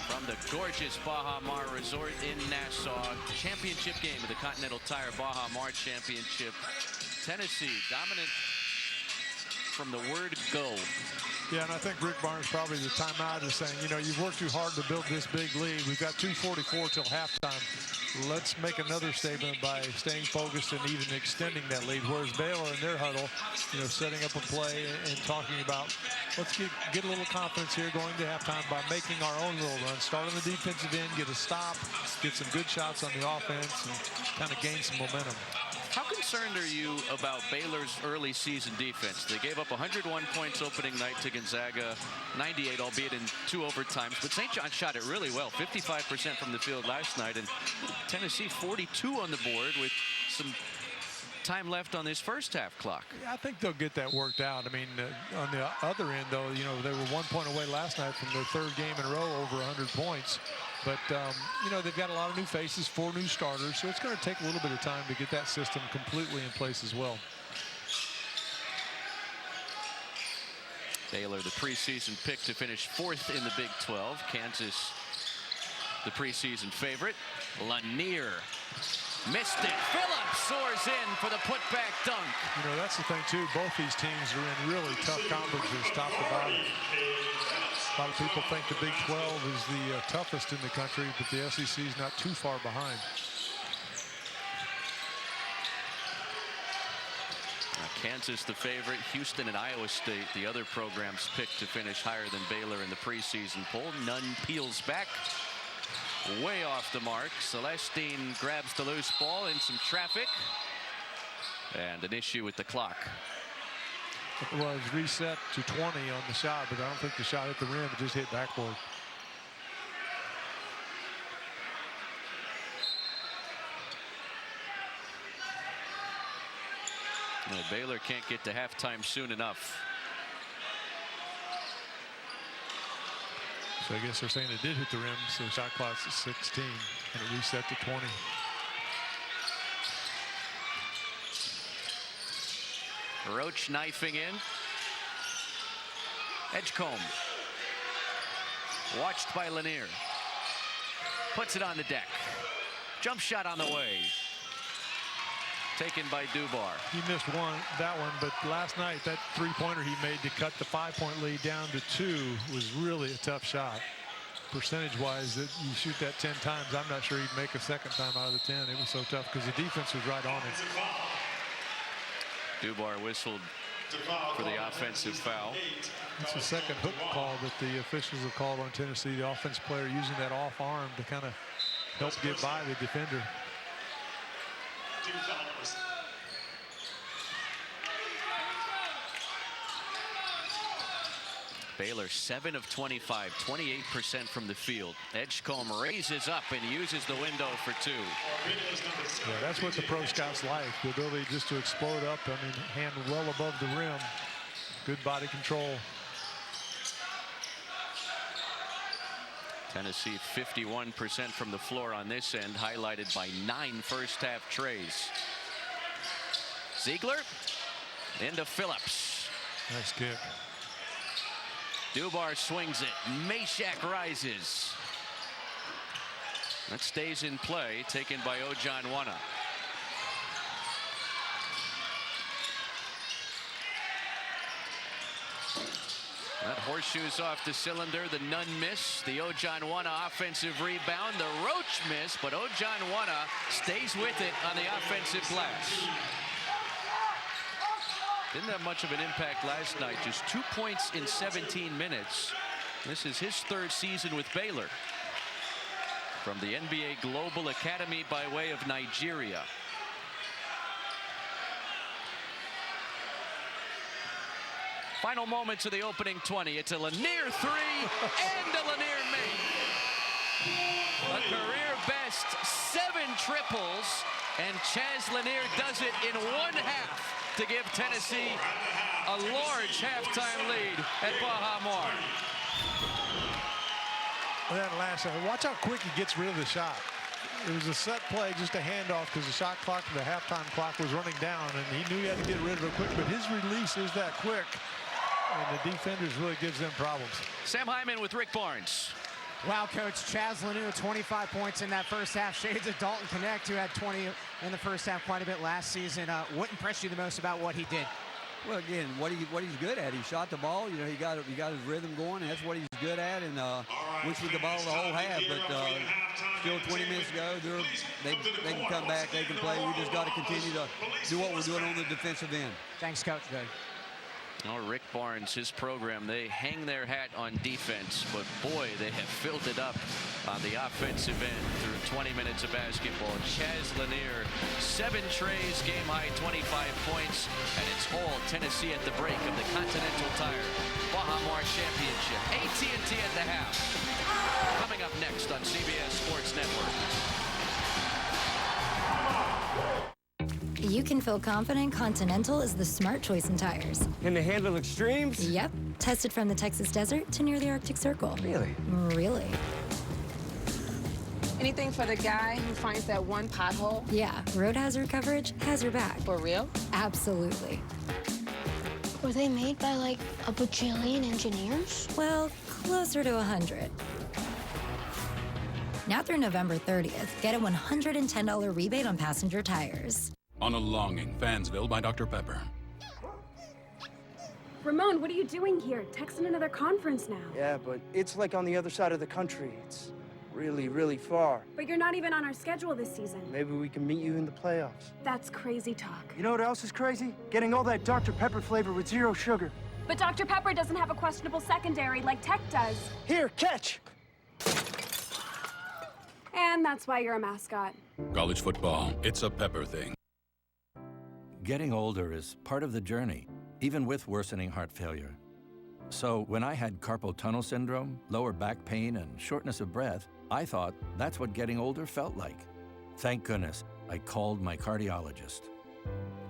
From the gorgeous Baha Mar Resort in Nassau, championship game of the Continental Tire Baha Mar Championship. Tennessee dominant from the word go. Yeah, and I think Rick Barnes probably the timeout is saying, you know, you've worked too hard to build this big lead. We've got 2:44 till halftime. Let's make another statement by staying focused and even extending that lead. Whereas Baylor in their huddle, you know, setting up a play and talking about, let's get a little confidence here going to halftime by making our own little run. Start on the defensive end, get a stop, get some good shots on the offense, and kind of gain some momentum. How concerned are you about Baylor's early season defense? They gave up 101 points opening night to Gonzaga, 98, albeit in 2 overtimes. But St. John shot it really well, 55% from the field last night, and Tennessee 42 on the board with some time left on this first half clock. Yeah, I think they'll get that worked out. I mean, on the other end, though, you know, they were 1 point away last night from their 3rd game in a row over 100 points. But, you know, they've got a lot of new faces, 4 new starters, so it's going to take a little bit of time to get that system completely in place as well. Baylor, the preseason pick to finish 4th in the Big 12. Kansas, the preseason favorite. Lanier missed it. Phillips soars in for the putback dunk. You know, that's the thing, too. Both these teams are in really tough conferences, top to bottom. A lot of people think the Big 12 is the toughest in the country, but the SEC is not too far behind. Kansas the favorite. Houston and Iowa State, the other programs picked to finish higher than Baylor in the preseason poll. Nunn peels back. Way off the mark. Celestine grabs the loose ball in some traffic. And an issue with the clock. It was reset to 20 on the shot, but I don't think the shot hit the rim. It just hit backboard. Well, Baylor can't get to halftime soon enough. So I guess they're saying it did hit the rim, so the shot clock's at 16, and it reset to 20. Roach knifing in. Edgecombe. Watched by Lanier. Puts it on the deck. Jump shot on the way. Taken by Dubar. He missed that one, but last night that 3-pointer he made to cut the 5-point lead down to 2 was really a tough shot. Percentage-wise, that you shoot that 10 times, I'm not sure he'd make a second time out of the 10. It was so tough because the defense was right on it. Dubar whistled for the offensive foul. It's the second hook call that the officials have called on Tennessee. The offense player using that off arm to kind of help get by the defender. Baylor 7 of 25, 28% from the field. Edgecombe raises up and uses the window for 2. Yeah, that's what the pro scouts like, the ability just to explode up. I mean, hand well above the rim. Good body control. Tennessee 51% from the floor on this end, highlighted by 9 first-half trays. Ziegler into Phillips. Nice kick. Dubar swings it. Meshack rises. That stays in play, taken by Ojanwana. That horseshoes off the cylinder. The Nunn miss. The Ojanwana offensive rebound. The Roach miss, but Ojanwana stays with it on the offensive glass. Didn't have much of an impact last night. Just 2 points in 17 minutes. This is his 3rd season with Baylor. From the NBA Global Academy by way of Nigeria. Final moments of the opening 20. It's a Lanier 3 and a Lanier make. A career best 7 triples, and Chaz Lanier does it in 1 half to give Tennessee a large halftime lead at Baha Mar. That last shot, watch how quick he gets rid of the shot. It was a set play, just a handoff, because the shot clock, the halftime clock was running down, and he knew he had to get rid of it quick, but his release is that quick, and the defenders really gives them problems. Sam Hyman with Rick Barnes. Wow, Coach, Chaz Lanu, 25 points in that first half. Shades of Dalton Connect, who had 20 in the first half quite a bit last season. What impressed you the most about what he did? Well, again, what he's good at. He shot the ball. You know, he got his rhythm going. And that's what he's good at. And went with the ball the whole half. But still 20 minutes to go. They can come back. They can play. We just got to continue to do what we're doing on the defensive end. Thanks, Coach. Good. Oh, Rick Barnes, his program, they hang their hat on defense, but boy, they have filled it up on the offensive end through 20 minutes of basketball. Chaz Lanier, 7 trays, game high 25 points, and it's all Tennessee at the break of the Continental Tire Baja Mar Championship. AT&T at the half. Coming up next on CBS Sports Network. You can feel confident Continental is the smart choice in tires. Can they handle extremes? Yep. Tested from the Texas desert to near the Arctic Circle. Really? Really. Anything for the guy who finds that one pothole? Yeah, road hazard coverage has your back. For real? Absolutely. Were they made by like a bajillion engineers? Well, closer to 100. Now through November 30th, get a $110 rebate on passenger tires. On a Longing, Fansville by Dr. Pepper. Ramon, what are you doing here? Texting another conference now. Yeah, but it's like on the other side of the country. It's really, really far. But you're not even on our schedule this season. Maybe we can meet you in the playoffs. That's crazy talk. You know what else is crazy? Getting all that Dr. Pepper flavor with 0 sugar. But Dr. Pepper doesn't have a questionable secondary like Tech does. Here, catch! And that's why you're a mascot. College football, it's a Pepper thing. Getting older is part of the journey, even with worsening heart failure. So when I had carpal tunnel syndrome, lower back pain, and shortness of breath, I thought that's what getting older felt like. Thank goodness I called my cardiologist.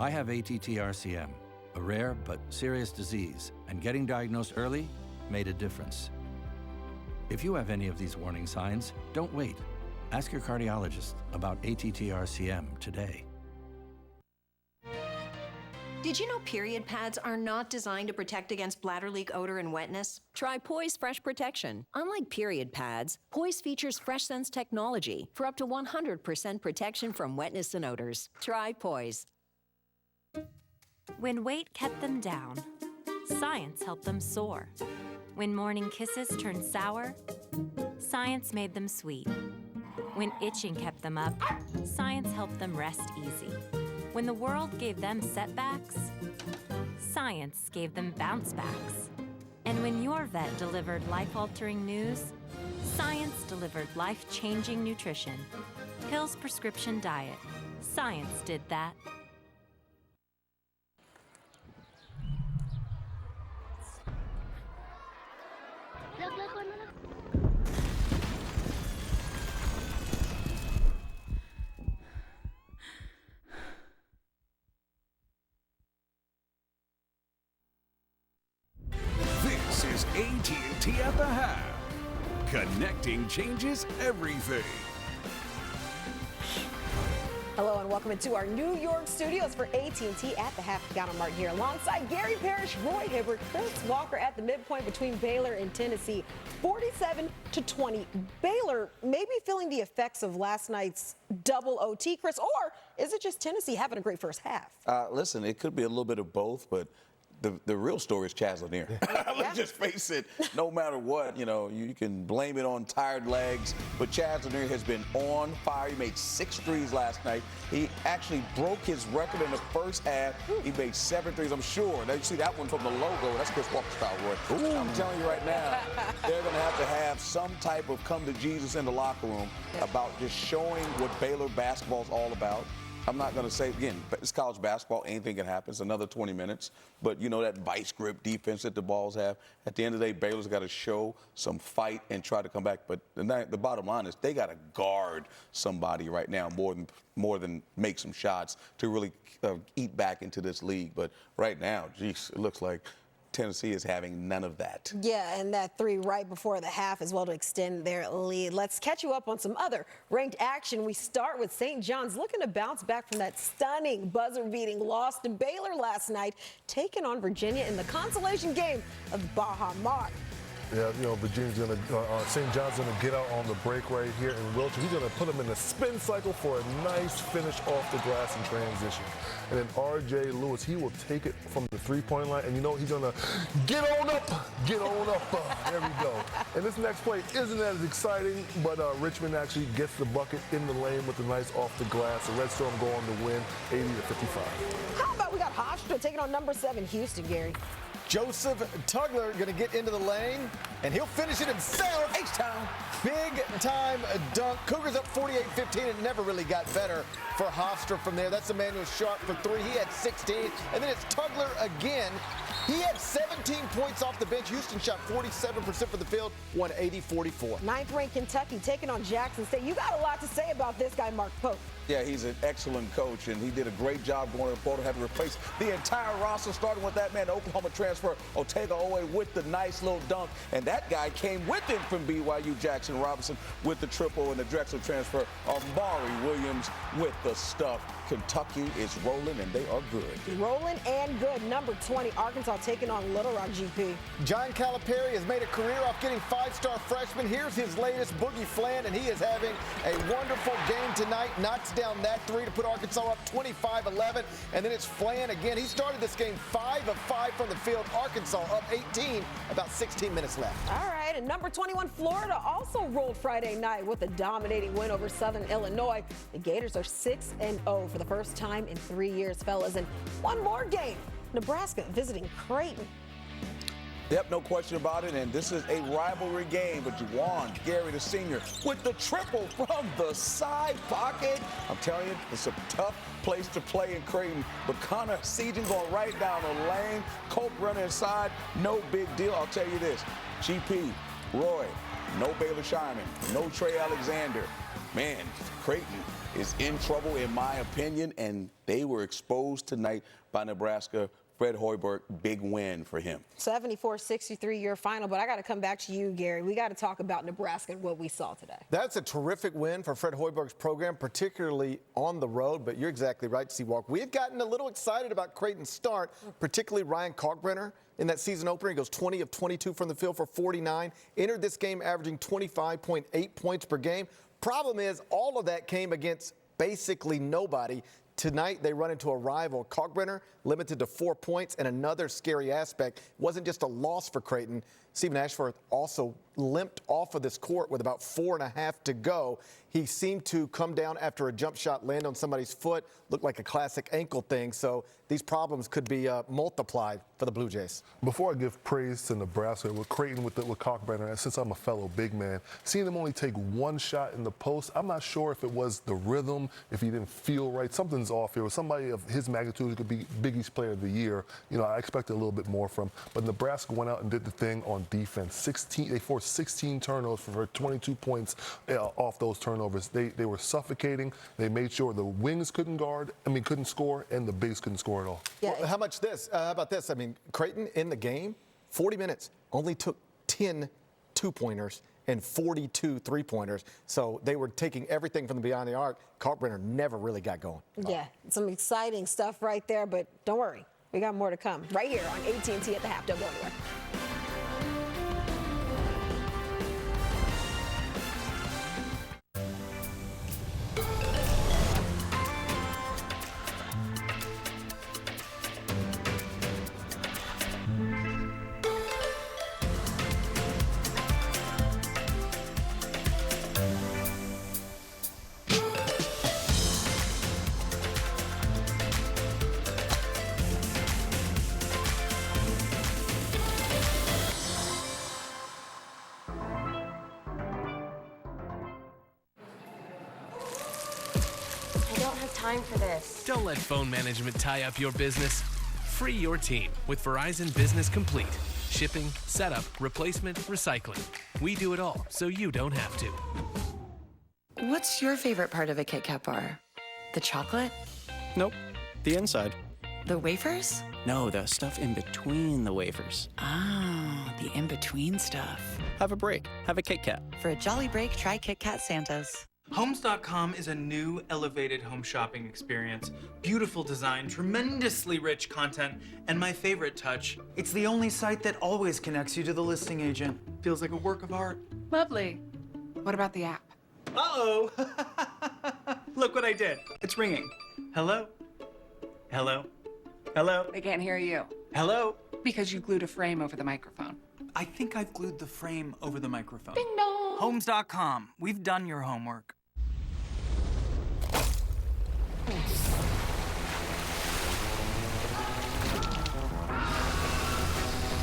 I have ATTR-CM, a rare but serious disease, and getting diagnosed early made a difference. If you have any of these warning signs, don't wait. Ask your cardiologist about ATTR-CM today. Did you know period pads are not designed to protect against bladder leak, odor, and wetness? Try Poise Fresh Protection. Unlike period pads, Poise features FreshSense technology for up to 100% protection from wetness and odors. Try Poise. When weight kept them down, science helped them soar. When morning kisses turned sour, science made them sweet. When itching kept them up, science helped them rest easy. When the world gave them setbacks, science gave them bounce backs. And when your vet delivered life-altering news, science delivered life-changing nutrition. Hill's Prescription Diet. Science did that. This is AT&T at the half. Connecting changes everything. Hello and welcome into our New York studios for AT&T at the half. Got Martin here alongside Gary Parrish, Roy Hibbert, Chris Walker at the midpoint between Baylor and Tennessee. 47-20. Baylor maybe feeling the effects of last night's double OT, Chris, or is it just Tennessee having a great first half? Listen, it could be a little bit of both, but the real story is Chaz Lanier. Let's just face it, no matter what, you know, you can blame it on tired legs, but Chaz Lanier has been on fire. He made 6 threes last night. He actually broke his record in the first half. He made 7 threes, I'm sure. Now, you see that one from the logo. That's Chris Walker style, Roy. I'm telling you right now, they're going to have some type of come to Jesus in the locker room about just showing what Baylor basketball is all about. I'm not going to say, again, it's college basketball. Anything can happen. It's another 20 minutes. But, you know, that vice grip defense that the Balls have, at the end of the day, Baylor's got to show some fight and try to come back. But the bottom line is they got to guard somebody right now more than make some shots to really eat back into this league. But right now, geez, it looks like Tennessee is having none of that. Yeah, and that 3 right before the half as well to extend their lead. Let's catch you up on some other ranked action. We start with St. John's looking to bounce back from that stunning buzzer-beating loss to Baylor last night, taking on Virginia in the consolation game of Baha Mar. Yeah, you know, Virginia's going to, St. John's going to get out on the break right here in Wiltshire. He's going to put him in a spin cycle for a nice finish off the glass in transition. And then R.J. Lewis, he will take it from the three-point line, and you know he's going to get on up. There we go. And this next play isn't as exciting, but Richmond actually gets the bucket in the lane with a nice off the glass. The Red Storm go on to win 80-55. How about we got Hofstra taking on number 7 Houston, Gary? Joseph Tugler going to get into the lane, and he'll finish it himself. H-Town. Big-time dunk. Cougars up 48-15. It never really got better for Hofstra from there. That's Emmanuel Sharp for 3. He had 16. And then it's Tugler again. He had 17 points off the bench. Houston shot 47% from the field, won 80-44. 9th-ranked Kentucky taking on Jackson State. You got a lot to say about this guy, Mark Pope. Yeah, he's an excellent coach, and he did a great job going to the portal, having to replace the entire roster, starting with that man, the Oklahoma transfer, Otega Owe, with the nice little dunk. And that guy came with him from BYU, Jackson Robinson, with the triple, and the Drexel transfer, Amari Williams with the stuff. Kentucky is rolling, and they are good. Rolling and good. Number 20, Arkansas taking on Little Rock GP. John Calipari has made a career off getting 5-star freshmen. Here's his latest, Boogie Flan, and he is having a wonderful game tonight. Knocks down that 3 to put Arkansas up 25-11. And then it's Flan again. He started this game 5 of 5 from the field. Arkansas up 18, about 16 minutes left. All right, and number 21, Florida also rolled Friday night with a dominating win over Southern Illinois. The Gators are 6-0 for the first time in 3 years, fellas. And one more game, Nebraska visiting Creighton. Yep, no question about it, and this is a rivalry game, but Juwan Gary, the senior, with the triple from the side pocket. I'm telling you, it's a tough place to play in Creighton, but Connor Seaton going right down the lane, Cope running inside, no big deal. I'll tell you this, GP, Roy, no Baylor Shyman, no Trey Alexander. Man, Creighton is in trouble, in my opinion, and they were exposed tonight by Nebraska. Fred Hoiberg, big win for him. 74-63 your final, but I got to come back to you, Gary. We got to talk about Nebraska and what we saw today. That's a terrific win for Fred Hoiberg's program, particularly on the road, but you're exactly right, Seawalk. We had gotten a little excited about Creighton's start, particularly Ryan Kalkbrenner. In that season opener, he goes 20 of 22 from the field for 49. Entered this game averaging 25.8 points per game. Problem is, all of that came against basically nobody. Tonight, they run into a rival. Kalkbrenner limited to 4 points, and another scary aspect, it wasn't just a loss for Creighton. Stephen Ashworth also limped off of this court with about 4.5 to go. He seemed to come down after a jump shot land on somebody's foot, looked like a classic ankle thing. So these problems could be multiplied for the Blue Jays. Before I give praise to Nebraska, with Creighton, with Kalkbrenner, and since I'm a fellow big man, seeing them only take one shot in the post, I'm not sure if it was the rhythm, if he didn't feel right. Something's off here. Somebody of his magnitude who could be Big East Player of the Year. You know, I expected a little bit more from. But Nebraska went out and did the thing on defense. They forced 16 turnovers for 22 points off those turnovers. They were suffocating. They made sure the wings couldn't score, and the bigs couldn't score at all. Yeah. Well, how about this? I mean, Creighton in the game, 40 minutes, only took 10 two-pointers and 42 three-pointers. So they were taking everything from the beyond the arc. Kalkbrenner never really got going. Yeah, some exciting stuff right there, but don't worry. We got more to come right here on AT&T at the half. Don't go anywhere. Time for this. Don't let phone management tie up your business. Free your team with Verizon Business Complete. Shipping, setup, replacement, recycling. We do it all so you don't have to. What's your favorite part of a Kit Kat bar? The chocolate? Nope. The inside. The wafers? No, the stuff in between the wafers. Ah, the in-between stuff. Have a break. Have a Kit Kat. For a jolly break, try Kit Kat Santas. Homes.com is a new, elevated home shopping experience. Beautiful design, tremendously rich content, and my favorite touch, it's the only site that always connects you to the listing agent. Feels like a work of art. Lovely. What about the app? Uh-oh! Look what I did. It's ringing. Hello? Hello? Hello? They can't hear you. Hello? Because you glued a frame over the microphone. I think I've glued the frame over the microphone. Ding dong! Homes.com. We've done your homework.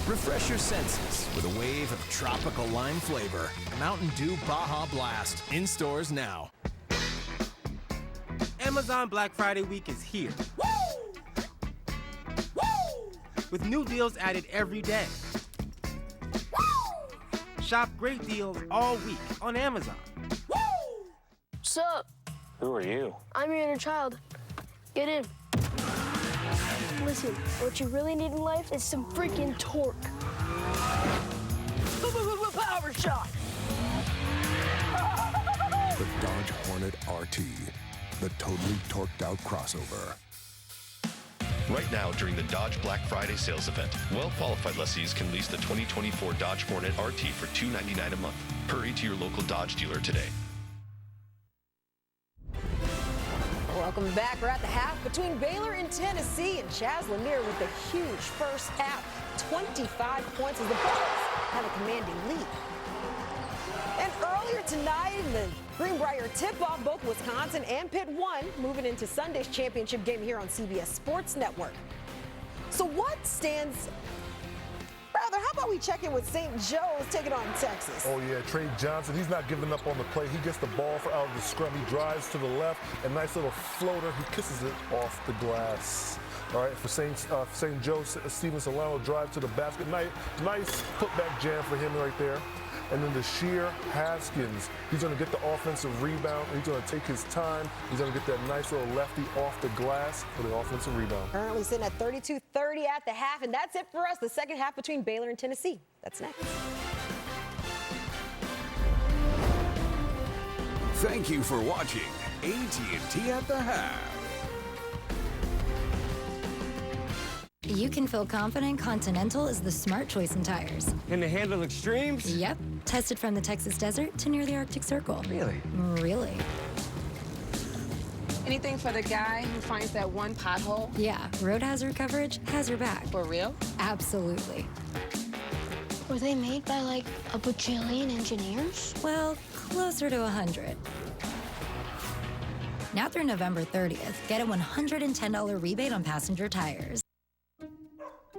Refresh your senses with a wave of tropical lime flavor. Mountain Dew Baja Blast. In stores now. Amazon Black Friday week is here. Woo! Woo! With new deals added every day. Woo! Shop great deals all week on Amazon. Woo! What's up? Who are you? I'm your inner child. Get in. Listen, what you really need in life is some freaking torque. Power shot! The Dodge Hornet RT, the totally torqued out crossover. Right now, during the Dodge Black Friday sales event, well-qualified lessees can lease the 2024 Dodge Hornet RT for $299 a month. Hurry to your local Dodge dealer today. Welcome back. We're at the half between Baylor and Tennessee, and Chaz Lanier with the huge first half. 25 points as the Bullets have a commanding lead. And earlier tonight in the Greenbrier tip-off, both Wisconsin and Pitt won, moving into Sunday's championship game here on CBS Sports Network. So what stands... Rather, how about we check in with St. Joe's taking on Texas? Oh, yeah, Trey Johnson, he's not giving up on the play. He gets the ball out of the scrum. He drives to the left, a nice little floater. He kisses it off the glass. All right, for St. Joe, Steven Solano drive to the basket. Nice putback jam for him right there. And then the Sheer Haskins, he's going to get the offensive rebound. He's going to take his time. He's going to get that nice little lefty off the glass for the offensive rebound. Currently sitting at 32-30 at the half, and that's it for us. The second half between Baylor and Tennessee. That's next. Thank you for watching AT&T at the Half. You can feel confident Continental is the smart choice in tires. Can they handle extremes? Yep. Tested from the Texas desert to near the Arctic Circle. Really? Really. Anything for the guy who finds that one pothole? Yeah, road hazard coverage has your back. For real? Absolutely. Were they made by like a bajillion engineers? Well, closer to 100. Now through November 30th, get a $110 rebate on passenger tires.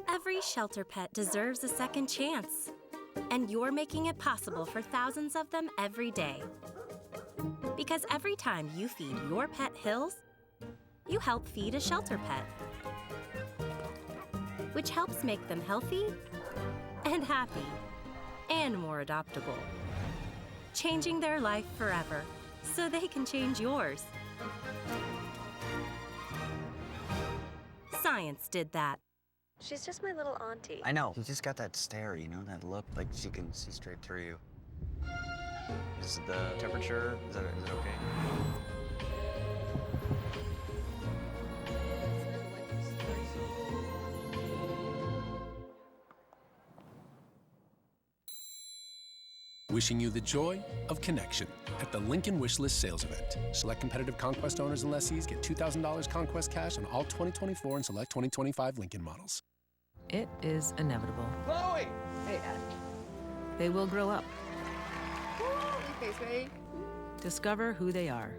Every shelter pet deserves a second chance. And you're making it possible for thousands of them every day. Because every time you feed your pet Hills, you help feed a shelter pet. Which helps make them healthy and happy and more adoptable. Changing their life forever so they can change yours. Science did that. She's just my little auntie. I know. You just got that stare, you know, that look like she can see straight through you. Is the temperature, is it okay? Wishing you the joy of connection at the Lincoln Wishlist sales event. Select competitive Conquest owners and lessees get $2,000 Conquest cash on all 2024 and select 2025 Lincoln models. It is inevitable. Chloe! Hey, Dad. They will grow up, Face ready? discover who they are,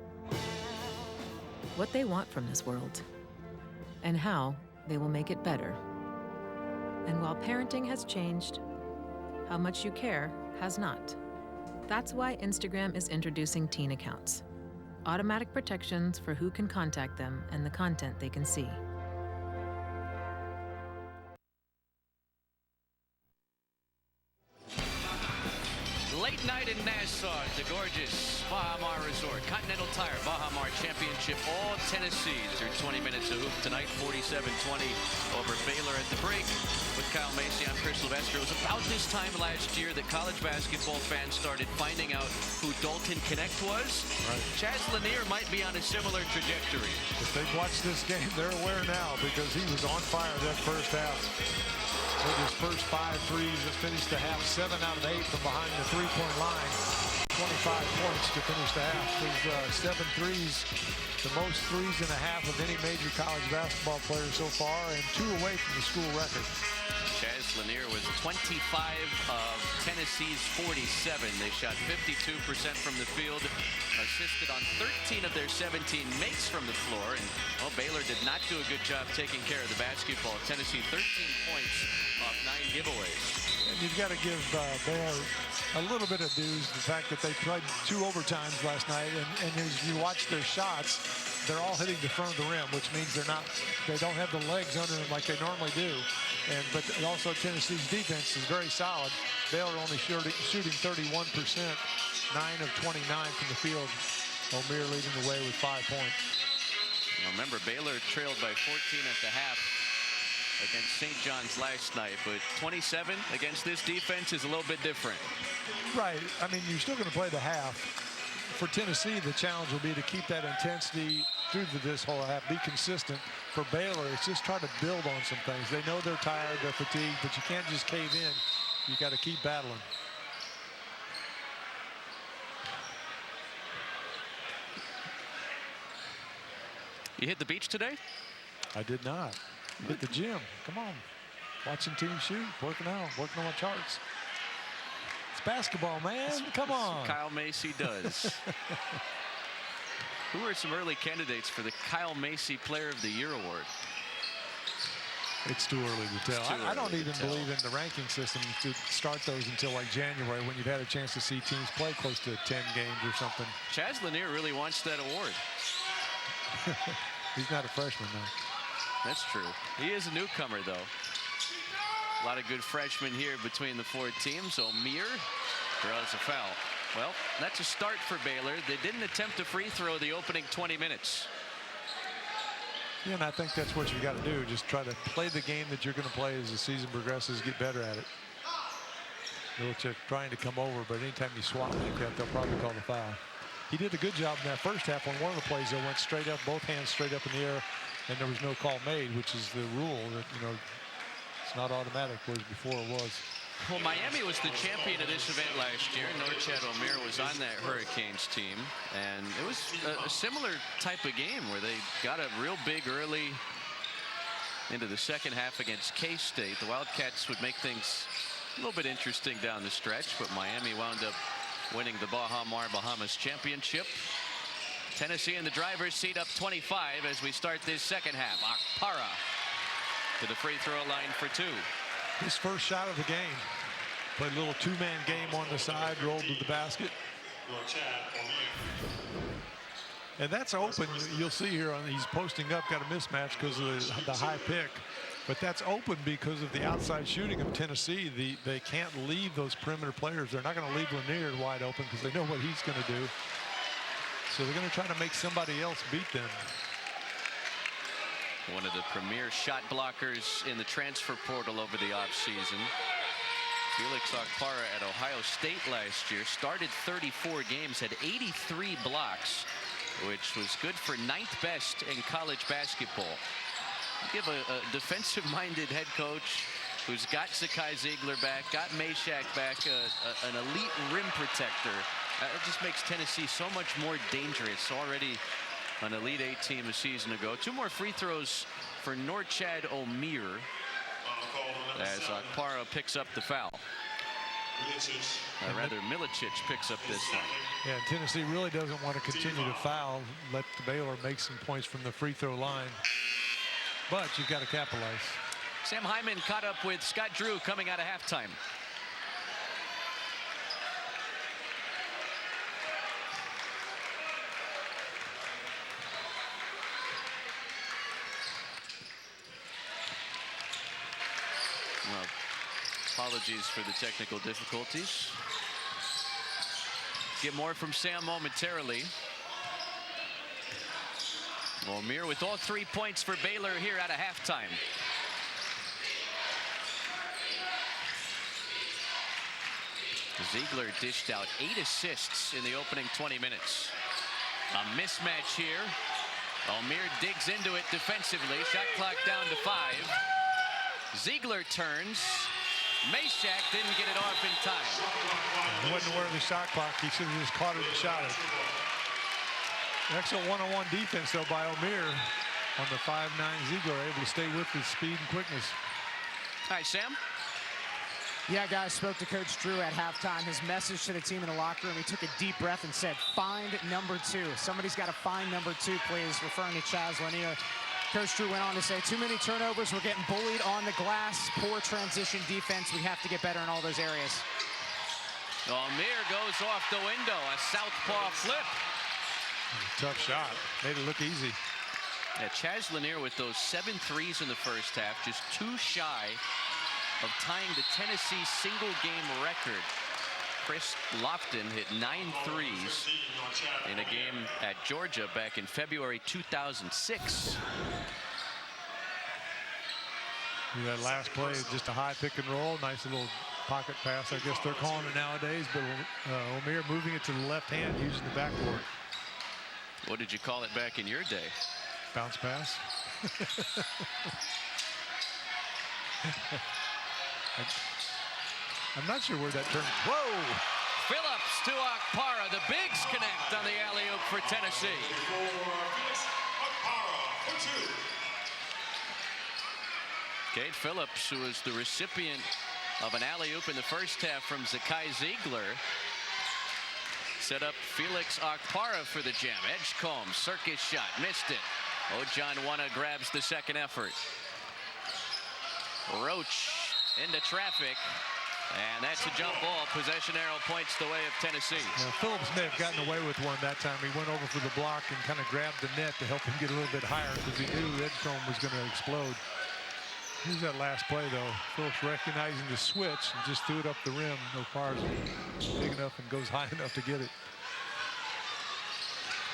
what they want from this world, and how they will make it better. And while parenting has changed, how much you care has not. That's why Instagram is introducing teen accounts. Automatic protections for who can contact them and the content they can see. late night in Nassau at the gorgeous Baha Mar Resort. Continental Tire Baha Mar Championship, all Tennessee through 20 minutes of hoop tonight. 47-20 over Baylor at the break. With Kyle Macy, I'm Chris Sylvester. It was about this time last year that college basketball fans started finding out who Dalton Connect was. Right. Chaz Lanier might be on a similar trajectory. If they've watched this game, they're aware now because he was on fire that first half. With his first 5 threes, just finished the half 7 out of 8 from behind the three-point line. 25 points to finish the half. His 7 threes, the most threes in a half of any major college basketball player so far, and 2 away from the school record. Chaz Lanier was 25 of Tennessee's 47. They shot 52% from the field, assisted on 13 of their 17 makes from the floor. And Baylor did not do a good job taking care of the basketball. Tennessee 13 points off 9 giveaways. And you've got to give Baylor a little bit of dues. The fact that they played 2 overtimes last night, and as you watch their shots, they're all hitting the front of the rim, which means they don't have the legs under them like they normally do. But also Tennessee's defense is very solid. Baylor only shooting 31%, 9 of 29 from the field. O'Meara leading the way with 5 points. Remember, Baylor trailed by 14 at the half against St. John's last night, but 27 against this defense is a little bit different. Right. I mean, you're still going to play the half. For Tennessee, the challenge will be to keep that intensity through this whole half, be consistent. For Baylor, it's just try to build on some things. They know they're tired, they're fatigued, but you can't just cave in. You got to keep battling. You hit the beach today? I did not. Hit the gym. Come on. Watching teams shoot, working out, working on my charts. It's basketball, man. Come on. Kyle Macy does. Who are some early candidates for the Kyle Macy Player of the Year award? It's too early to tell. I don't even believe in the ranking system to start those until like January, when you've had a chance to see teams play close to 10 games or something. Chaz Lanier really wants that award. He's not a freshman now. That's true. He is a newcomer, though. A lot of good freshmen here between the 4 teams. O'Meara draws a foul. Well, that's a start for Baylor. They didn't attempt a free throw the opening 20 minutes. Yeah, and I think that's what you got to do. Just try to play the game that you're going to play as the season progresses, get better at it. Milicic trying to come over, but anytime you swap like that, they'll probably call the foul. He did a good job in that first half on one of the plays that went straight up, both hands straight up in the air, and there was no call made, which is the rule that, it's not automatic, whereas before it was. Well, Miami was the champion of this event last year. Norchad O'Meara was on that Hurricanes team, and it was a similar type of game where they got a real big early into the second half against K-State. The Wildcats would make things a little bit interesting down the stretch, but Miami wound up winning the Baha Mar Bahamas Championship. Tennessee in the driver's seat, up 25 as we start this second half. Akpara to the free throw line for 2. His first shot of the game. Played a little 2-man game on the side, rolled to the basket. And that's open. You'll see here, he's posting up, got a mismatch because of the high pick. But that's open because of the outside shooting of Tennessee. They can't leave those perimeter players. They're not going to leave Lanier wide open because they know what he's going to do. So they're going to try to make somebody else beat them. One of the premier shot blockers in the transfer portal over the offseason. Felix Akpara at Ohio State last year started 34 games, had 83 blocks, which was good for 9th best in college basketball. You give a defensive-minded head coach who's got Zakai Ziegler back, got Meshack back, an elite rim protector. It just makes Tennessee so much more dangerous. Already an Elite 8 team a season ago. 2 more free throws for Norchad O'Meara as Akpara picks up the foul. Rather, Milicic picks up this one. Yeah, and Tennessee really doesn't want to continue to foul. Let the Baylor make some points from the free throw line. But you've got to capitalize. Sam Hyman caught up with Scott Drew coming out of halftime. Well, apologies for the technical difficulties. Get more from Sam momentarily. Omier with all 3 points for Baylor here at a halftime. Ziegler dished out 8 assists in the opening 20 minutes. A mismatch here. Omier digs into it defensively. Shot clock down to 5. Ziegler turns. Meshack didn't get it off in time. He wasn't aware of the shot clock. He should have just caught it and shot it. Excellent one-on-one defense, though, by Omier on the 5'9" Ziegler, able to stay with his speed and quickness. Hi, Sam. Yeah, guys, spoke to Coach Drew at halftime. His message to the team in the locker room, he took a deep breath and said, find number 2. Somebody's got to find number 2, please, referring to Chaz Lanier. Coach Drew went on to say, too many turnovers. We're getting bullied on the glass. Poor transition defense. We have to get better in all those areas. Omier goes off the window. A southpaw flip. Tough shot. Made it look easy. Yeah, Chaz Lanier with those 7 threes in the first half, just 2 shy of tying the Tennessee single-game record. Chris Lofton hit 9 threes in a game at Georgia back in February 2006. That last play, just a high pick and roll, nice little pocket pass, I guess they're calling it nowadays, but Omier moving it to the left hand using the backboard. What did you call it back in your day? Bounce pass. I'm not sure where that turned. Whoa! Phillips to Okpara. The bigs connect on the alley-oop for Tennessee. Kate Phillips, who was the recipient of an alley-oop in the first half from Zakai Ziegler, set up Felix Okpara for the jam. Edgecombe, circus shot, missed it. Ojanwana grabs the second effort. Roach into traffic, and that's a jump ball. Possession arrow points the way of Tennessee. Now, Phillips may have gotten away with one that time. He went over for the block and kind of grabbed the net to help him get a little bit higher because he knew Edgecombe was going to explode. Here's that last play, though. Phillips recognizing the switch and just threw it up the rim. Okpara's big enough and goes high enough to get it.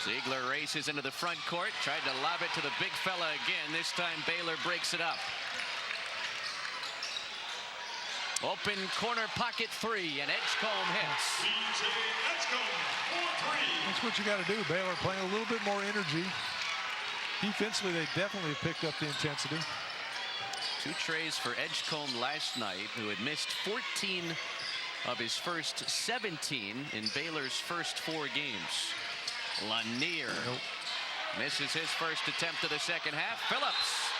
Ziegler races into the front court, tried to lob it to the big fella again. This time Baylor breaks it up. Open corner pocket 3, and Edgecombe hits. That's what you got to do. Baylor playing a little bit more energy. Defensively, they definitely picked up the intensity. 2 trays for Edgecombe last night, who had missed 14 of his first 17 in Baylor's first 4 games. Lanier misses his first attempt of the second half. Phillips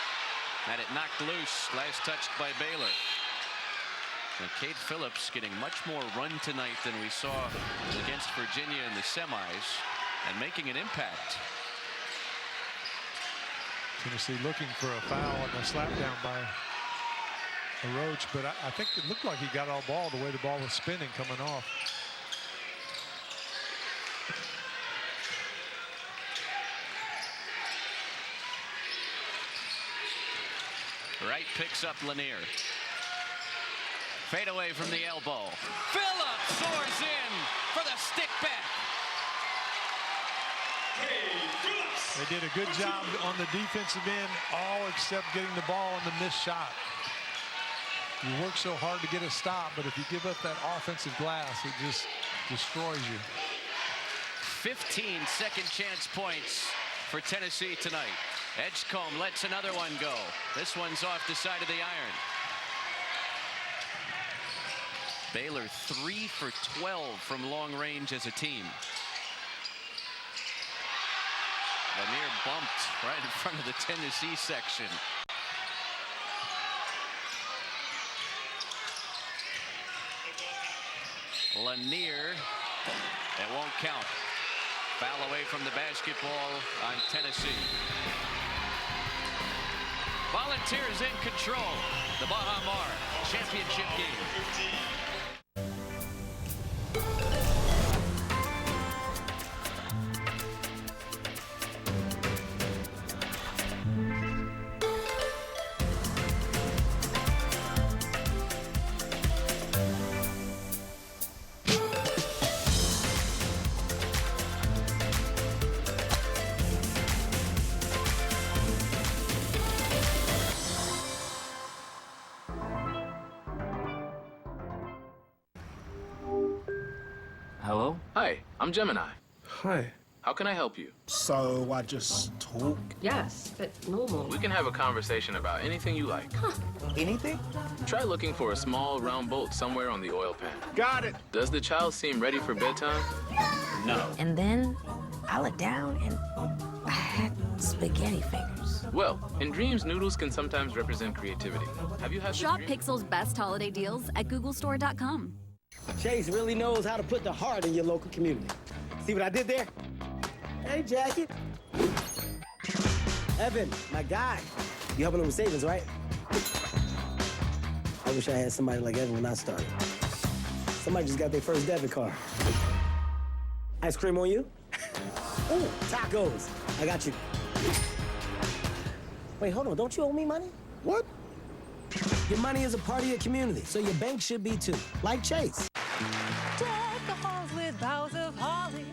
had it knocked loose. Last touched by Baylor. And Kate Phillips getting much more run tonight than we saw against Virginia in the semis, and making an impact. Tennessee looking for a foul on the slap down by Roach, but I think it looked like he got all ball the way the ball was spinning coming off. Wright picks up Lanier. Fade away from the elbow. Phillips soars in for the stick back. They did a good job on the defensive end, all except getting the ball on the missed shot. You work so hard to get a stop, but if you give up that offensive glass, it just destroys you. 15 second chance points for Tennessee tonight. Edgecombe lets another one go. This one's off the side of the iron. Baylor 3 for 12 from long range as a team. Lanier bumped right in front of the Tennessee section. Lanier, it won't count. Foul away from the basketball on Tennessee. Volunteers in control. The Baha Mar championship game. Hello? Hi, I'm Gemini. Hi. How can I help you? So I just talk? Yes, but normal. We can have a conversation about anything you like. Anything? Try looking for a small round bolt somewhere on the oil pan. Got it. Does the child seem ready for bedtime? No. And then I looked down and I had spaghetti fingers. Well, in dreams, noodles can sometimes represent creativity. Have you had this Shop dream? Pixel's best holiday deals at googlestore.com. Chase really knows how to put the heart in your local community. See what I did there? Hey, Jackie. Evan, my guy. You helping him with savings, right? I wish I had somebody like Evan when I started. Somebody just got their first debit card. Ice cream on you? Ooh, tacos. I got you. Wait, hold on. Don't you owe me money? What? Your money is a part of your community, so your bank should be too. Like Chase. Deck the halls with boughs of holly.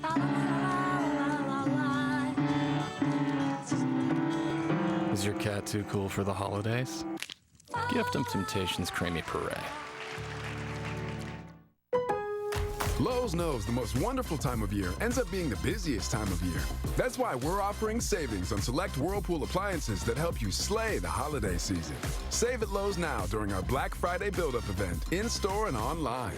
Is your cat too cool for the holidays? Gift him Temptations Creamy Puree. Lowe's knows the most wonderful time of year ends up being the busiest time of year. That's why we're offering savings on select Whirlpool appliances that help you slay the holiday season. Save at Lowe's now during our Black Friday build-up event, in-store and online.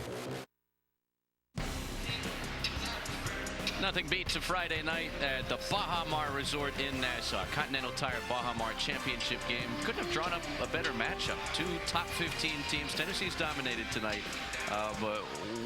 Nothing beats a Friday night at the Baha Mar Resort in Nassau. Continental Tire Baha Mar championship game. Couldn't have drawn up a better matchup. Two top 15 teams. Tennessee's dominated tonight. But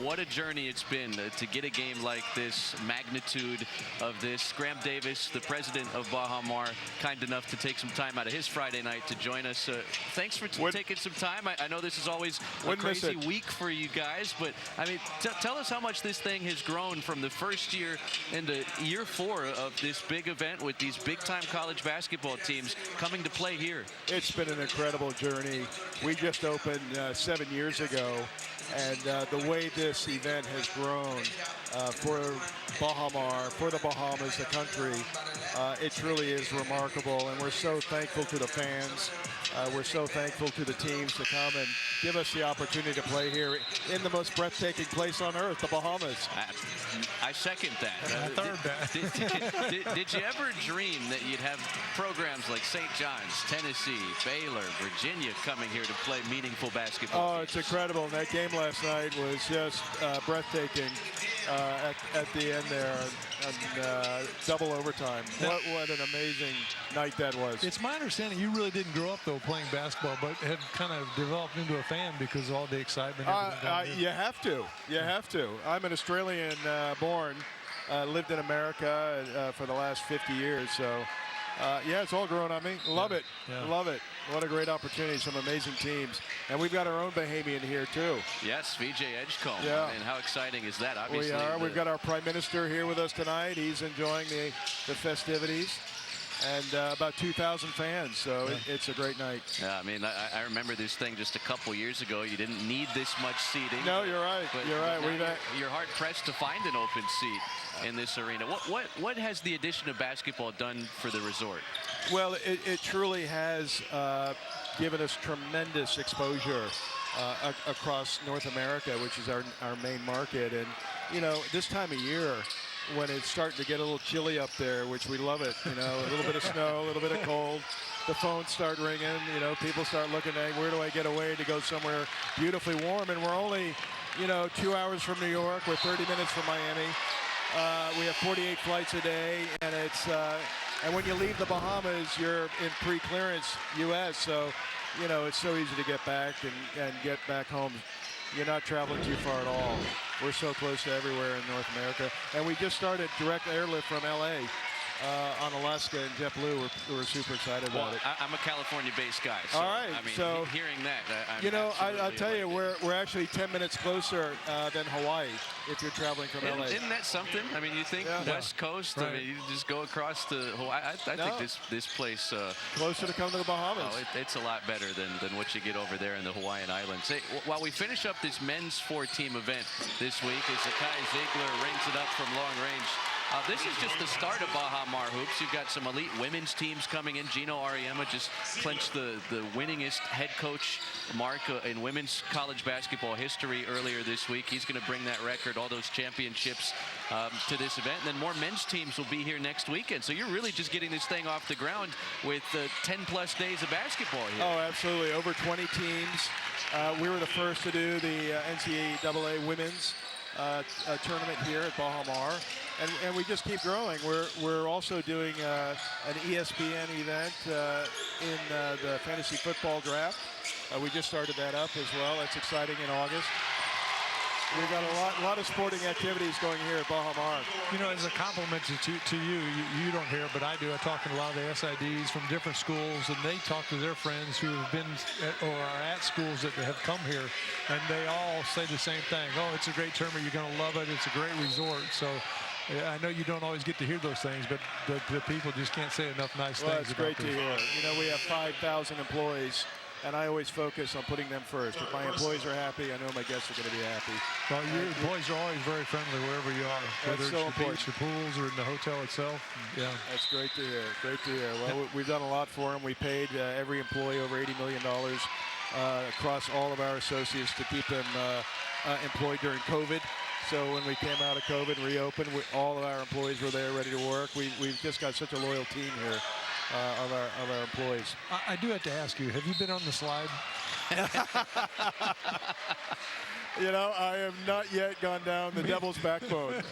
what a journey it's been to get a game like this, magnitude of this. Graham Davis, the president of Baha Mar, kind enough to take some time out of his Friday night to join us. Thanks for taking some time. I know this is always a crazy week for you guys, but I mean, tell us how much this thing has grown from the first year into year 4 of this big event with these big-time college basketball teams coming to play here. It's been an incredible journey. We just opened 7 years ago, and the way this event has grown for Baha Mar, for the Bahamas, the country, it truly is remarkable, and we're so thankful to the fans. We're so thankful to the teams to come and give us the opportunity to play here in the most breathtaking place on earth, the Bahamas. I second that. Did you ever dream that you'd have programs like St. John's, Tennessee, Baylor, Virginia coming here to play meaningful basketball? Oh, it's incredible. And that game last night was just breathtaking at the end there, and double overtime. What an amazing night that was. It's my understanding you really didn't grow up, though, playing basketball, but have kind of developed into a fan because of all the excitement. You have to. You have to. I'm an Australian born, lived in America for the last 50 years, so yeah, it's all grown on me. Love it. Yeah. Love it. What a great opportunity. Some amazing teams. And we've got our own Bahamian here, too. Yes, VJ Edgecombe. Yeah. And how exciting is that? Obviously, We are. We've got our Prime Minister here with us tonight. He's enjoying the festivities. And about 2,000 fans, so it's a great night. Yeah, I mean, I remember this thing just a couple years ago. You didn't need this much seating. No, you're right. You're right. You're hard pressed to find an open seat in this arena. What has the addition of basketball done for the resort? Well, it truly has given us tremendous exposure across North America, which is our main market. And you know, this time of year, when it's starting to get a little chilly up there, which we love it, you know, a little bit of snow, a little bit of cold, the phones start ringing, you know, people start looking at where do I get away to go somewhere beautifully warm, and we're only, you know, 2 hours from New York, we're 30 minutes from Miami. We have 48 flights a day, and it's and when you leave the Bahamas, you're in pre-clearance U.S., so you know it's so easy to get back and get back home. You're not traveling too far at all. We're so close to everywhere in North America. And we just started direct airlift from LA on Alaska and JetBlue. We're super excited about it. I'm a California-based guy. So, all right. I mean, so hearing that, you know, I'll tell you, we're actually 10 minutes closer than Hawaii if you're traveling from LA. Isn't that something? I mean, you think West Coast, right. I mean, you just go across to Hawaii. I think this place... closer to come to the Bahamas. Oh, it's a lot better than what you get over there in the Hawaiian Islands. Hey, while we finish up this men's 4-team event this week, as Zakai Ziegler rings it up from long range, This is just the start of Baja Mar Hoops. You've got some elite women's teams coming in. Gino Ariema just clinched the winningest head coach mark in women's college basketball history earlier this week. He's going to bring that record, all those championships, to this event. And then more men's teams will be here next weekend. So you're really just getting this thing off the ground with 10-plus days of basketball here. Oh, absolutely. Over 20 teams. We were the first to do the NCAA women's tournament here at Baja Mar, and we just keep growing. We're also doing an ESPN event in the fantasy football draft. We just started that up as well. That's exciting in August. We've got a lot of sporting activities going here at Baja Mar. You know, as a compliment to you, you don't hear, but I do. I talk to a lot of the SIDs from different schools, and they talk to their friends who have been or are at schools that have come here, and they all say the same thing. Oh, it's a great tournament. You're going to love it. It's a great resort. So I know you don't always get to hear those things, but the people just can't say enough nice things. Well, it's great to hear. You know, we have 5,000 employees, and I always focus on putting them first. If my employees are happy, I know my guests are going to be happy. Well, your employees are always very friendly wherever you are, whether it's the beach, the pools, or in the hotel itself. Yeah, that's great to hear. Great to hear. Well, we've done a lot for them. We paid every employee over $80 million across all of our associates to keep them employed during COVID. So when we came out of COVID and reopened, all of our employees were there ready to work. We've just got such a loyal team here. Of our employees. I do have to ask you, have you been on the slide? You know, I have not yet gone down the Devil's Backbone.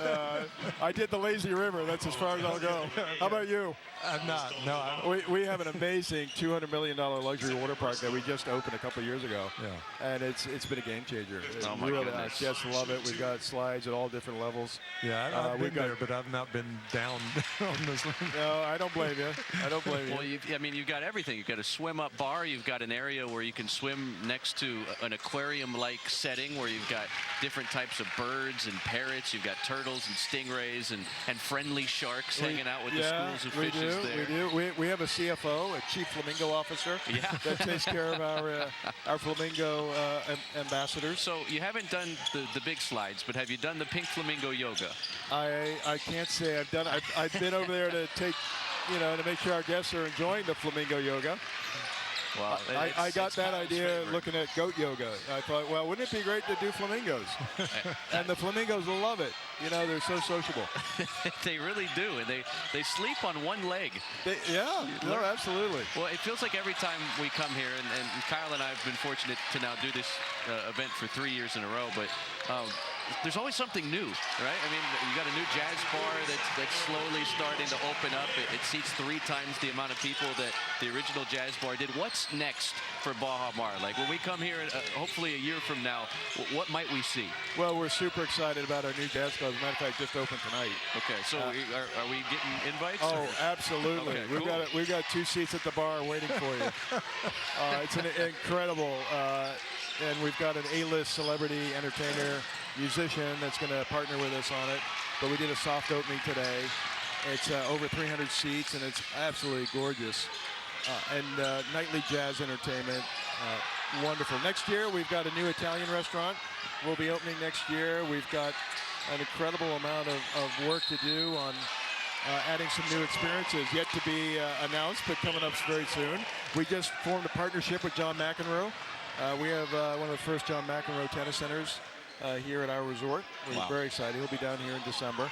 I did the Lazy River. That's as far as I'll go. How about you? I'm not. No. We have an amazing $200 million luxury water park that we just opened a couple of years ago. Yeah. And it's been a game changer. Oh my really, goodness. I just love it. We've got slides at all different levels. Yeah, I've been there, but I've not been down on this. No, I don't blame you. I don't blame you. Well, you've got everything. You've got a swim-up bar. You've got an area where you can swim next to an aquarium-like setting where you've got different types of birds and parrots. You've got turtles and stingrays and friendly sharks hanging out with the schools of fishes there. We have a CFO, a chief flamingo officer, that takes care of our flamingo ambassadors. So you haven't done the big slides, but have you done the pink flamingo yoga? I can't say I've done. I've been over there to take, to make sure our guests are enjoying the flamingo yoga. Well, I got that idea looking at goat yoga. I thought, well, wouldn't it be great to do flamingos? And the flamingos will love it. You know, they're so sociable. They really do, and they sleep on one leg. No, absolutely. Well, it feels like every time we come here, and Kyle and I have been fortunate to now do this event for 3 years in a row, but there's always something new, right? I mean, you got a new jazz bar that's slowly starting to open up. It seats 3 times the amount of people that the original jazz bar did. What's next for Baja Mar? Like, when we come here, hopefully a year from now, what might we see? Well, we're super excited about our new jazz club. As a matter of fact, just opened tonight. Okay, so are we getting invites? Oh, absolutely. Okay, we've got 2 seats at the bar waiting for you. It's an incredible, and we've got an A-list celebrity entertainer, musician that's going to partner with us on it. But we did a soft opening today. It's over 300 seats, and it's absolutely gorgeous. And nightly jazz entertainment, wonderful. Next year, we've got a new Italian restaurant. We'll be opening next year. We've got an incredible amount of work to do on adding some new experiences yet to be announced, but coming up very soon. We just formed a partnership with John McEnroe. We have one of the first John McEnroe tennis centers here at our resort. We're very excited. He'll be down here in December.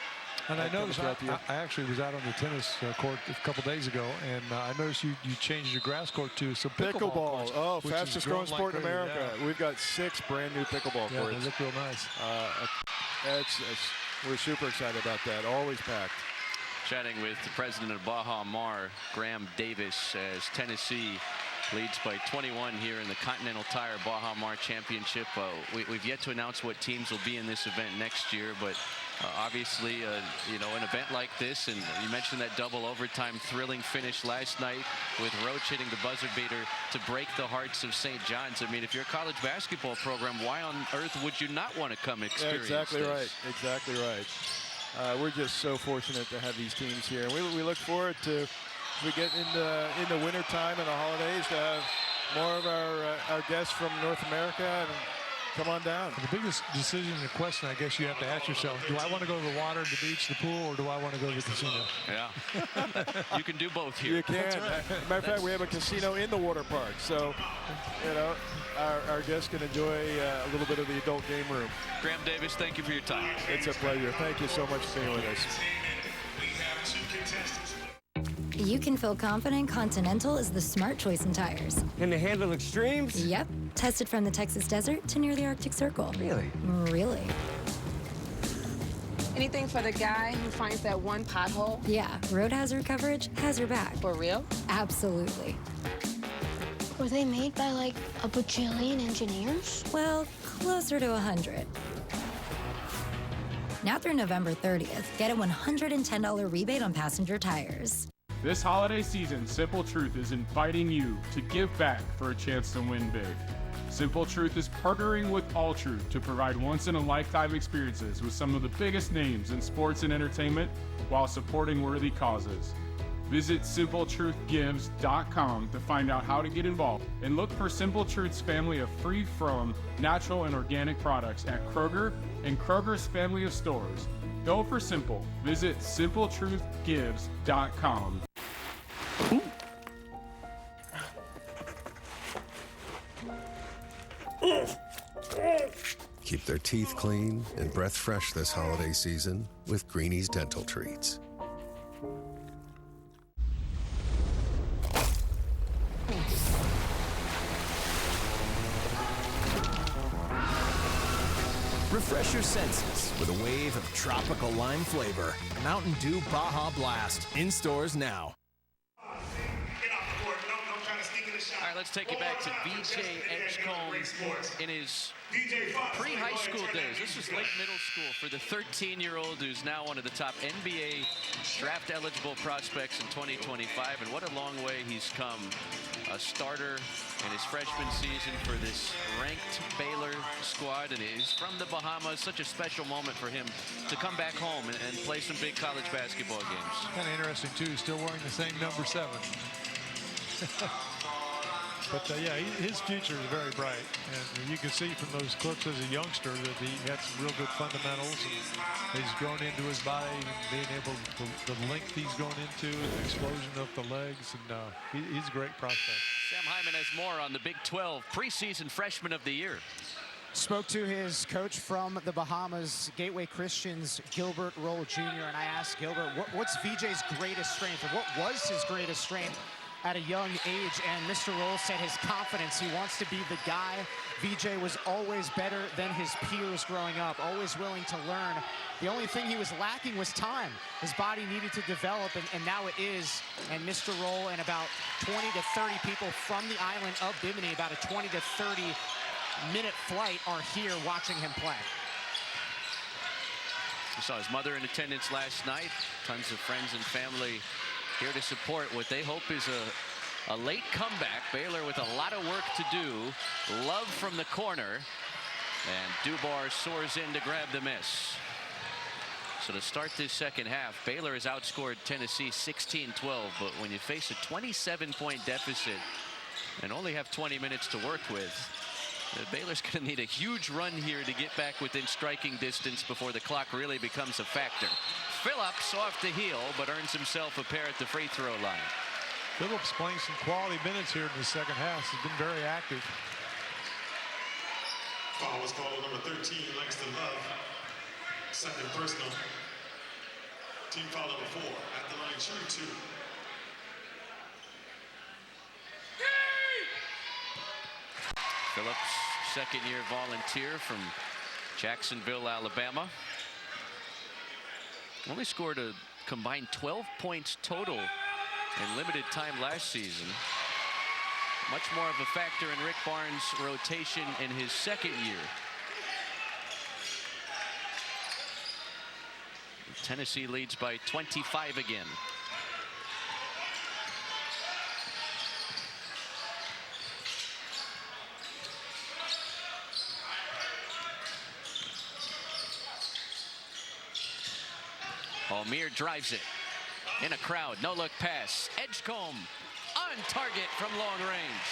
And I noticed, I actually was out on the tennis court a couple days ago, and I noticed you changed your grass court to some pickleball courts, Oh, fastest growing sport in America. Yeah. We've got 6 brand new pickleball courts. They look real nice. We're super excited about that. Always packed. Chatting with the president of Baja Mar, Graham Davis, as Tennessee leads by 21 here in the Continental Tire Baja Mar Championship. We've yet to announce what teams will be in this event next year, but obviously, an event like this, and you mentioned that double overtime thrilling finish last night with Roach hitting the buzzer beater to break the hearts of St. John's. I mean, if you're a college basketball program, why on earth would you not want to come experience exactly this? Right. Exactly right. We're just so fortunate to have these teams here. We look forward to, as we get in the winter time and the holidays, to have more of our guests from North America and come on down. The biggest decision and question I guess you have to ask yourself, do I want to go to the water, the beach, the pool, or do I want to go to the casino? Yeah. You can do both here. You can. That's right. Matter of fact, we have a casino in the water park. So, you know, our guests can enjoy a little bit of the adult game room. Graham Davis, thank you for your time. It's a pleasure. Thank you so much for being with us. You can feel confident Continental is the smart choice in tires. Can they handle extremes? Yep. Tested from the Texas desert to near the Arctic Circle. Really? Really. Anything for the guy who finds that one pothole? Yeah, road hazard coverage has your back. For real? Absolutely. Were they made by like a bajillion engineers? Well, closer to 100. Now through November 30th, get a $110 rebate on passenger tires. This holiday season, Simple Truth is inviting you to give back for a chance to win big. Simple Truth is partnering with All Truth to provide once-in-a-lifetime experiences with some of the biggest names in sports and entertainment while supporting worthy causes. Visit SimpleTruthGives.com to find out how to get involved and look for Simple Truth's family of free from natural and organic products at Kroger and Kroger's family of stores. Go for simple. Visit SimpleTruthGives.com. Keep their teeth clean and breath fresh this holiday season with Greenie's Dental Treats. Refresh your senses with a wave of tropical lime flavor. Mountain Dew Baja Blast. In stores now. All right, let's take you back to VJ Edgecombe in his pre-high school days. This was late middle school for the 13-year-old who's now one of the top NBA draft-eligible prospects in 2025. And what a long way he's come. A starter in his freshman season for this ranked Baylor squad. And he's from the Bahamas. Such a special moment for him to come back home and play some big college basketball games. Kind of interesting, too. Still wearing the same number 7. But yeah, his future is very bright, and you can see from those clips as a youngster that he had some real good fundamentals, and he's grown into his body, and being able to, the length he's grown into, the explosion of the legs, and he's a great prospect. Sam Hyman has more on the Big 12 preseason freshman of the year. Spoke to his coach from the Bahamas, Gateway Christian's Gilbert Roll Jr., and I asked Gilbert, what's VJ's greatest strength, or what was his greatest strength at a young age? And Mr. Roll said his confidence. He wants to be the guy. VJ was always better than his peers growing up, always willing to learn. The only thing he was lacking was time. His body needed to develop, and now it is. And Mr. Roll and about 20 to 30 people from the island of Bimini, about a 20 to 30 minute flight, are here watching him play. We saw his mother in attendance last night. Tons of friends and family here to support what they hope is a late comeback. Baylor with a lot of work to do. Love from the corner. And Dubar soars in to grab the miss. So to start this second half, Baylor has outscored Tennessee 16-12. But when you face a 27-point deficit and only have 20 minutes to work with, Baylor's going to need a huge run here to get back within striking distance before the clock really becomes a factor. Phillips off the heel, but earns himself a pair at the free throw line. Phillips playing some quality minutes here in the second half. He's been very active. Foul was called on number 13, Langston Love. Second personal. Team foul number 4 at the line, shooting 2. Phillips, second-year volunteer from Jacksonville, Alabama. Only scored a combined 12 points total in limited time last season. Much more of a factor in Rick Barnes' rotation in his second year. Tennessee leads by 25 again. Almir drives it in a crowd. No look pass. Edgecombe on target from long range.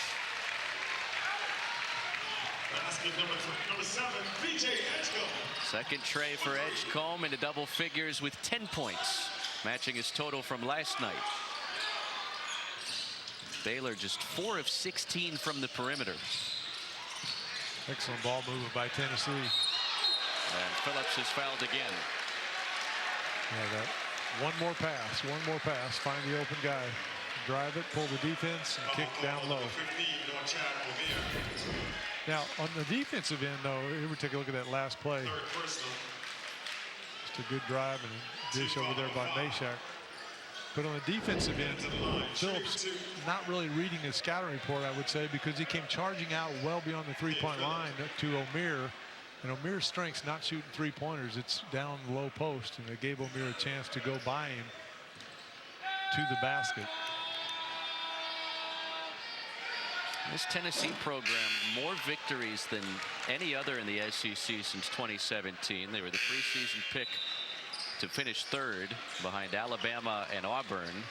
Basket number 7, BJ Edgecombe. Second tray for Edgecombe into double figures with 10 points, matching his total from last night. Baylor just 4 of 16 from the perimeter. Excellent ball movement by Tennessee. And Phillips is fouled again. Yeah, that one more pass, find the open guy, drive it, pull the defense, and kick down low. Now, on the defensive end, though, here we take a look at that last play. Just a good drive and a dish over there by Meshack. But on the defensive end, Phillips not really reading his scouting report, I would say, because he came charging out well beyond the three-point line to Omier. And Omir's strength's not shooting three-pointers. It's down the low post, and it gave Omier a chance to go by him to the basket. This Tennessee program, more victories than any other in the SEC since 2017. They were the preseason pick to finish third behind Alabama and Auburn.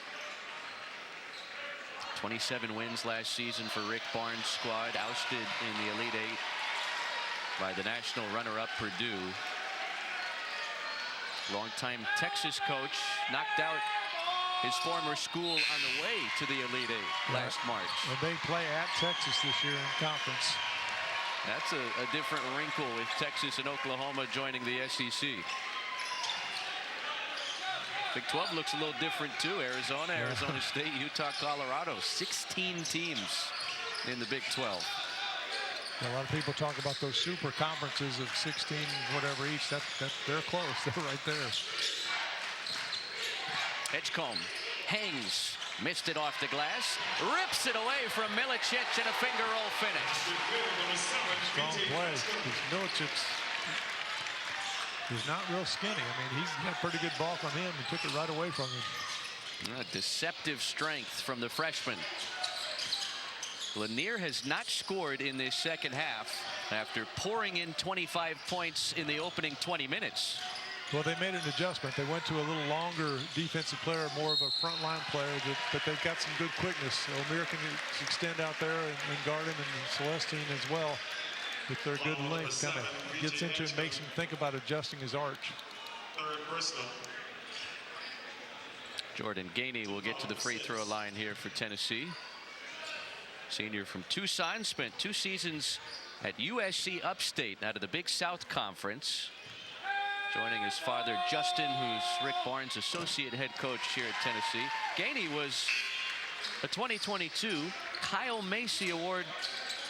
27 wins last season for Rick Barnes' squad, ousted in the Elite Eight by the national runner-up Purdue. Longtime Texas coach knocked out his former school on the way to the Elite Eight last March. And they play at Texas this year in conference. That's a different wrinkle with Texas and Oklahoma joining the SEC. Big 12 looks a little different too. Arizona, Arizona State, Utah, Colorado. 16 teams in the Big 12. A lot of people talk about those super conferences of 16 whatever each. They're close. They're right there. Edgecombe hangs, missed it off the glass, rips it away from Milicic, and a finger roll finish. Strong play. Milicic is not real skinny. I mean, he's got pretty good bulk on him and took it right away from him. Deceptive strength from the freshman. Lanier has not scored in this second half after pouring in 25 points in the opening 20 minutes. Well, they made an adjustment. They went to a little longer defensive player, more of a frontline player, but they've got some good quickness. Omier can extend out there and guard him, and Celestine as well with their good length. Kind of gets into and makes him think about adjusting his arch. Jordan Gainey will get to the free throw line here for Tennessee. Senior from Tucson, spent 2 seasons at USC Upstate out of the Big South Conference. Joining his father, Justin, who's Rick Barnes' associate head coach here at Tennessee. Gainey was a 2022 Kyle Macy Award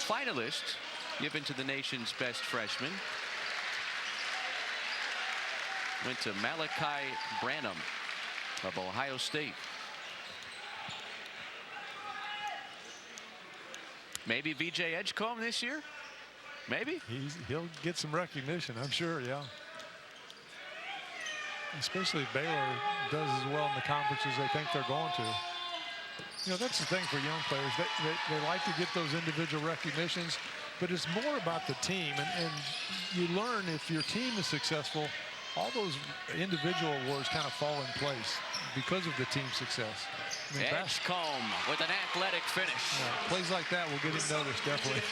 finalist, given to the nation's best freshman. Went to Malachi Branham of Ohio State. Maybe VJ Edgecombe this year? Maybe? He'll get some recognition, I'm sure, yeah. Especially if Baylor does as well in the conferences they think they're going to. You know, that's the thing for young players. They like to get those individual recognitions, but it's more about the team. And you learn if your team is successful, all those individual awards kind of fall in place because of the team success. I mean, Edgecombe with an athletic finish. Plays like that will get him noticed, definitely.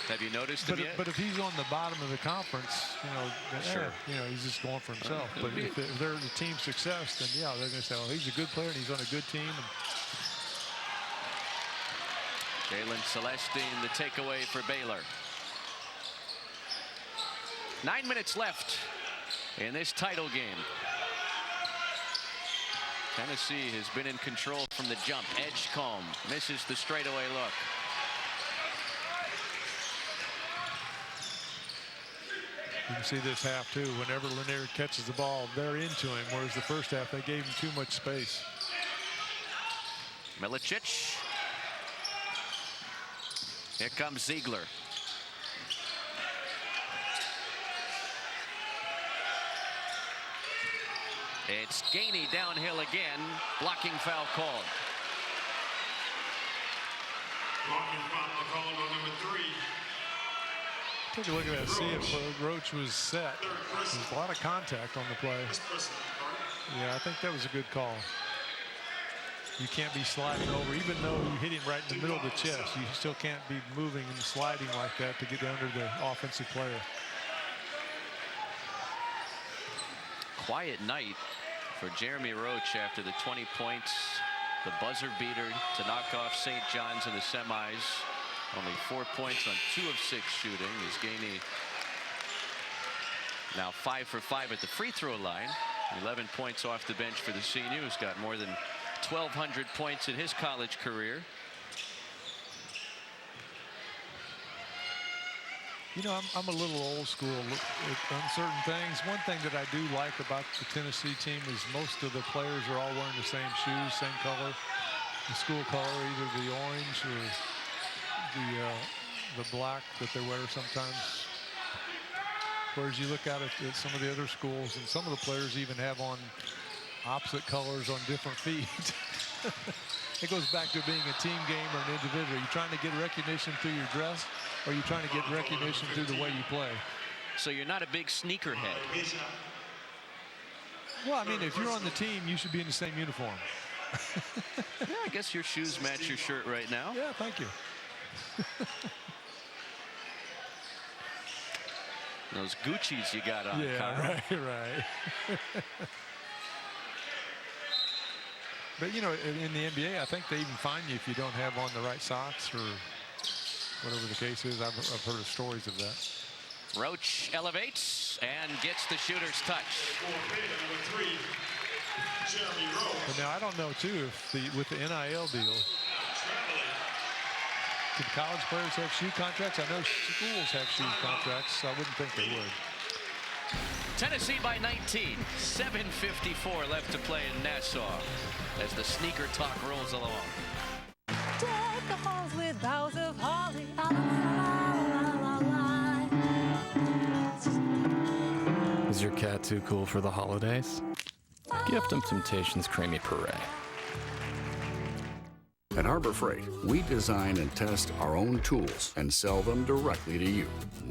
Have you noticed him yet? But if he's on the bottom of the conference, you know, he's just going for himself. But if they're the team success, then yeah, they're going to say, oh, he's a good player and he's on a good team. Jalen Celestine, the takeaway for Baylor. 9 minutes left in this title game. Tennessee has been in control from the jump. Edgecombe misses the straightaway look. You can see this half too. Whenever Lanier catches the ball, they're into him, whereas the first half they gave him too much space. Milicic. Here comes Ziegler. It's Gainey downhill again. Blocking foul called. Blocking foul called on number 3. Take a look at that. See if Roach was set. There's a lot of contact on the play. Yeah, I think that was a good call. You can't be sliding over, even though you hit him right in the middle of the chest. You still can't be moving and sliding like that to get under the offensive player. Quiet night for Jeremy Roach after the 20 points, the buzzer beater to knock off St. John's in the semis. Only 4 points on 2 of 6 shooting. Is Gainey now 5 for 5 at the free throw line. 11 points off the bench for the senior, who's got more than 1,200 points in his college career. You know, I'm a little old school on certain things. One thing that I do like about the Tennessee team is most of the players are all wearing the same shoes, same color, the school color, either the orange or the black that they wear sometimes. Whereas you look out at some of the other schools, and some of the players even have on opposite colors on different feet. It goes back to being a team game or an individual. You're trying to get recognition through your dress, or you're trying to get recognition through the way you play. So you're not a big sneakerhead. Well, I mean, if you're on the team, you should be in the same uniform. Yeah, I guess your shoes match your shirt right now. Yeah, thank you. Those Gucci's you got on, yeah, Kyle. right. But, you know, in the NBA, I think they even fine you if you don't have on the right socks or whatever the case is. I've heard of stories of that. Roach elevates and gets the shooter's touch. But now I don't know, too, if with the NIL deal, could college players have shoe contracts? I know schools have shoe contracts, so I wouldn't think they would. Tennessee by 19. 7:54 left to play in Nassau as the sneaker talk rolls along. Deck the halls with boughs of holly. Is your cat too cool for the holidays? Gift him Temptations Creamy Puree. At Harbor Freight, we design and test our own tools and sell them directly to you.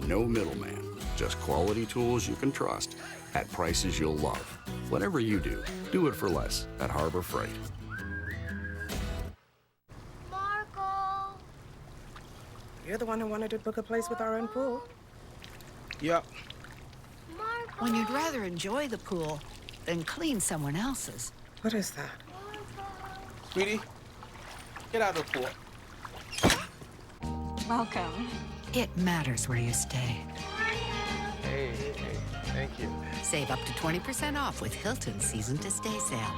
No middleman, just quality tools you can trust at prices you'll love. Whatever you do it for less at Harbor Freight. Marco! You're the one who wanted to book a place with our own pool. Yep. Marco! When you'd rather enjoy the pool than clean someone else's. What is that? Sweetie, get out of the pool. Welcome. It matters where you stay. Hey, thank you. Save up to 20% off with Hilton Season to Stay sale.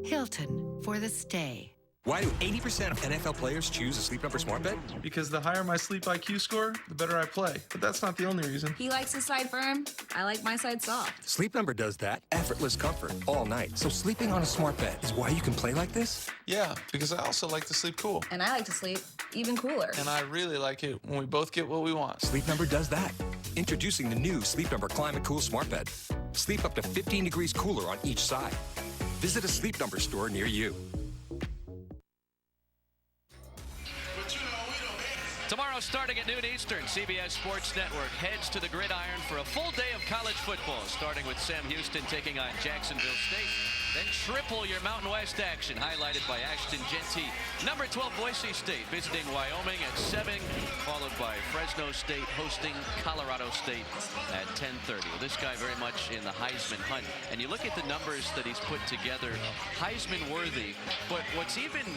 Hilton for the stay. Why do 80% of NFL players choose a Sleep Number smart bed? Because the higher my sleep IQ score, the better I play. But that's not the only reason. He likes his side firm. I like my side soft. Sleep Number does that effortless comfort all night. So sleeping on a smart bed is why you can play like this? Yeah, because I also like to sleep cool. And I like to sleep even cooler. And I really like it when we both get what we want. Sleep Number does that. Introducing the new Sleep Number Climate Cool smart bed. Sleep up to 15 degrees cooler on each side. Visit a Sleep Number store near you. Tomorrow, starting at noon Eastern, CBS Sports Network heads to the gridiron for a full day of college football, starting with Sam Houston taking on Jacksonville State. Then triple your Mountain West action, highlighted by Ashton Genty. Number 12, Boise State, visiting Wyoming at 7, followed by Fresno State hosting Colorado State at 10:30. Well, this guy very much in the Heisman hunt. And you look at the numbers that he's put together, Heisman worthy. But what's even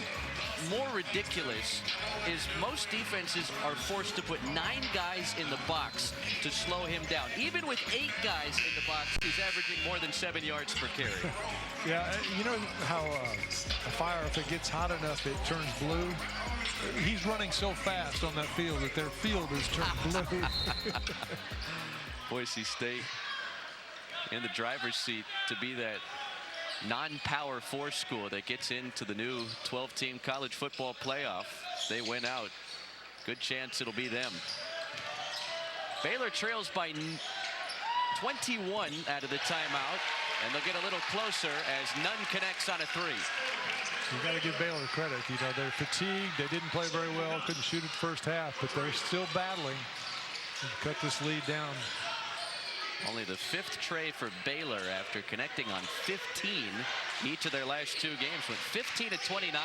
more ridiculous is most defenses are forced to put 9 guys in the box to slow him down. Even with 8 guys in the box, he's averaging more than 7 yards per carry. Yeah, you know how a fire, if it gets hot enough, it turns blue? He's running so fast on that field that their field is turned blue. Boise State in the driver's seat to be that non-Power 4 school that gets into the new 12-team college football playoff. They win out. Good chance it'll be them. Baylor trails by 21 out of the timeout, and they'll get a little closer as Nunn connects on a 3. You got to give Baylor credit. You know, they're fatigued. They didn't play very well. Couldn't shoot it the first half, but they're still battling to cut this lead down. Only the 5th tray for Baylor after connecting on 15 each of their last 2 games. Went 15 of 29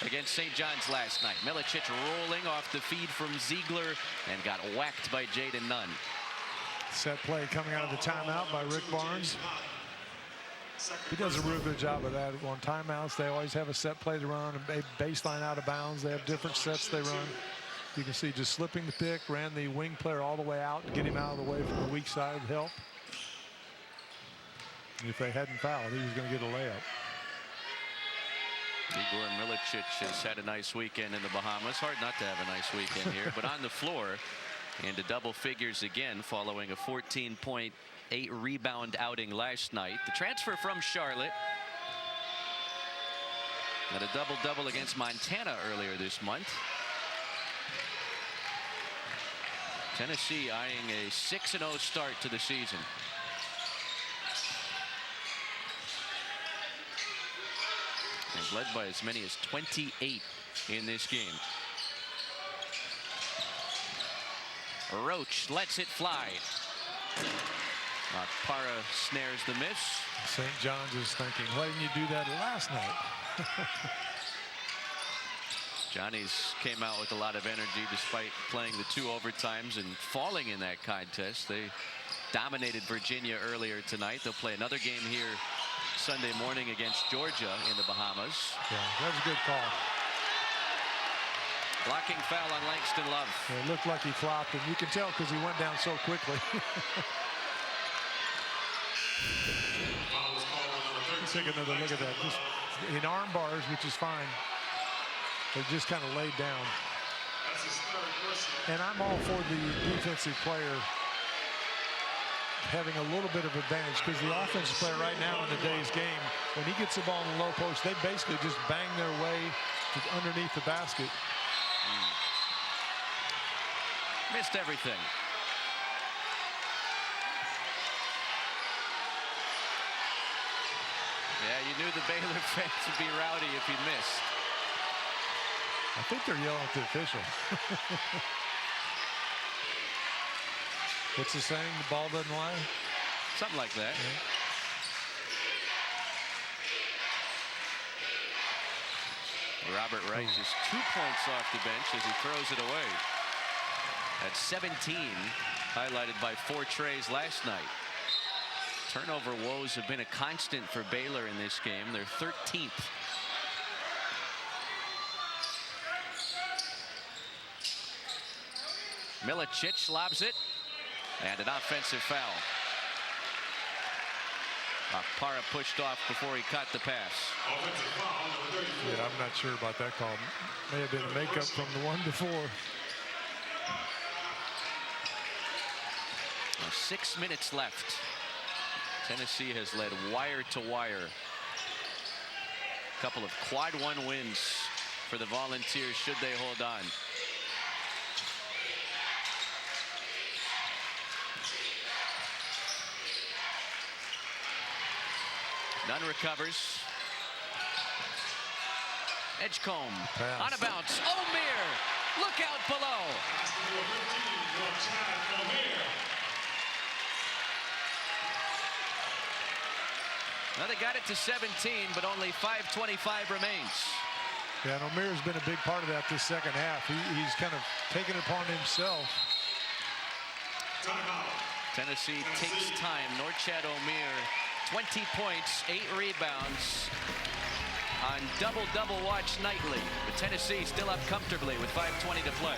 against St. John's last night. Milicic rolling off the feed from Ziegler and got whacked by Jaden Nunn. Set play coming out of the timeout by Rick Barnes. He does a real good job of that. On timeouts, they always have a set play to run, a baseline out of bounds. They have different sets they run. You can see just slipping the pick, ran the wing player all the way out to get him out of the way from the weak side help. And if they hadn't fouled, he was going to get a layup. Igor Milicic has had a nice weekend in the Bahamas. Hard not to have a nice weekend here, but on the floor into double figures again following a 14-point 8-rebound outing last night. The transfer from Charlotte had a double-double against Montana earlier this month. Tennessee eyeing a 6-0 start to the season. And led by as many as 28 in this game. Roach lets it fly. Para snares the miss. St. John's is thinking, why didn't you do that last night? Johnny's came out with a lot of energy despite playing the 2 overtimes and falling in that contest. They dominated Virginia earlier tonight. They'll play another game here Sunday morning against Georgia in the Bahamas. Yeah, that was a good call. Blocking foul on Langston Love. Yeah, it looked like he flopped, and you can tell because he went down so quickly. Take another look at that. Just in arm bars, which is fine. They just kind of laid down. And I'm all for the defensive player having a little bit of advantage because the offensive player right now in today's game, when he gets the ball in the low post, they basically just bang their way to underneath the basket. Missed everything. Yeah, you knew the Baylor fans would be rowdy if he missed. I think they're yelling at the official. What's the saying? The ball doesn't lie? Something like that. Yeah. Robert Wright just 2 points off the bench as he throws it away. At 17, highlighted by 4 trays last night. Turnover woes have been a constant for Baylor in this game. They're 13th. Milicic lobs it. And an offensive foul. Para pushed off before he caught the pass. Yeah, I'm not sure about that call. May have been a makeup from the one before. Now 6 minutes left. Tennessee has led wire to wire. A couple of quad 1 wins for the Volunteers should they hold on. Nunn recovers. Edgecombe on a bounce. O'Meara, look out below. Now they got it to 17, but only 5:25 remains. Yeah, and O'Meara's been a big part of that this second half. He's kind of taken it upon himself. Tennessee takes time. Norchad O'Meara, 20 points, 8 rebounds on double-double watch nightly. But Tennessee still up comfortably with 5:20 to play.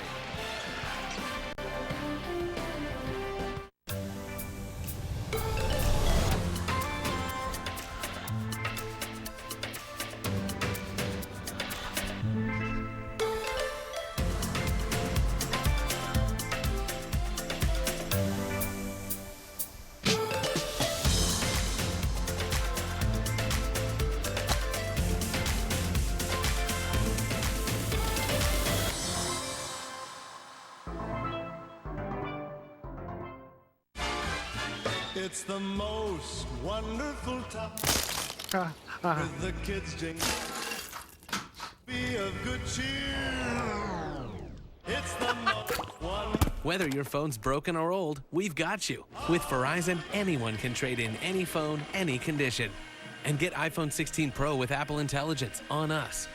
It's the most wonderful time with the kids jingle. Be of good cheer. It's the one. Whether your phone's broken or old, we've got you. With Verizon, anyone can trade in any phone, any condition. And get iPhone 16 Pro with Apple Intelligence on us.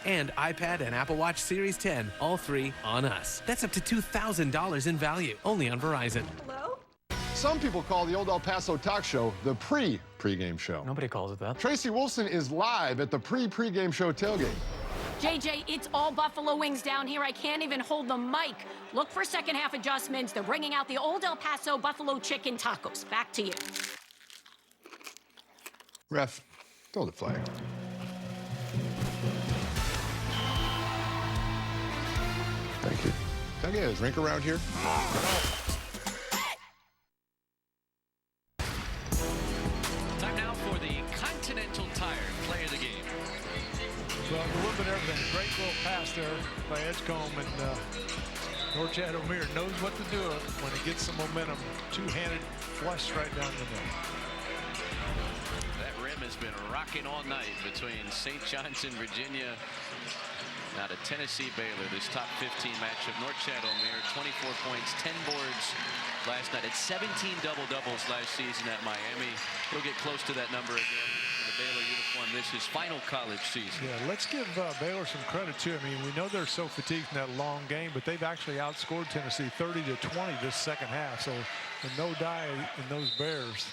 And iPad and Apple Watch Series 10, all three on us. That's up to $2,000 in value, only on Verizon. Hello? Some people call the Old El Paso Talk Show the pre-pregame show. Nobody calls it that. Tracy Wolfson is live at the pre-pregame show tailgate. JJ, it's all buffalo wings down here. I can't even hold the mic. Look for second half adjustments. They're bringing out the Old El Paso buffalo chicken tacos. Back to you. Ref, throw the flag. Thank you. Can I get a drink around here? Time now for the Continental Tire play of the game. Well, a little bit of everything. Great little pass there by Edgecombe, and Norchad O'Meara knows what to do when he gets some momentum. Two-handed flush right down the middle. That rim has been rocking all night between St. John's and Virginia. Now to Tennessee Baylor, this top 15 matchup. Norchad O'Meara, 24 points, 10 boards last night. At 17 double-doubles last season at Miami. He'll get close to that number again in the Baylor uniform. This is his final college season. Yeah, let's give Baylor some credit too. I mean, we know they're so fatigued in that long game, but they've actually outscored Tennessee 30-20 this second half. So no die in those Bears.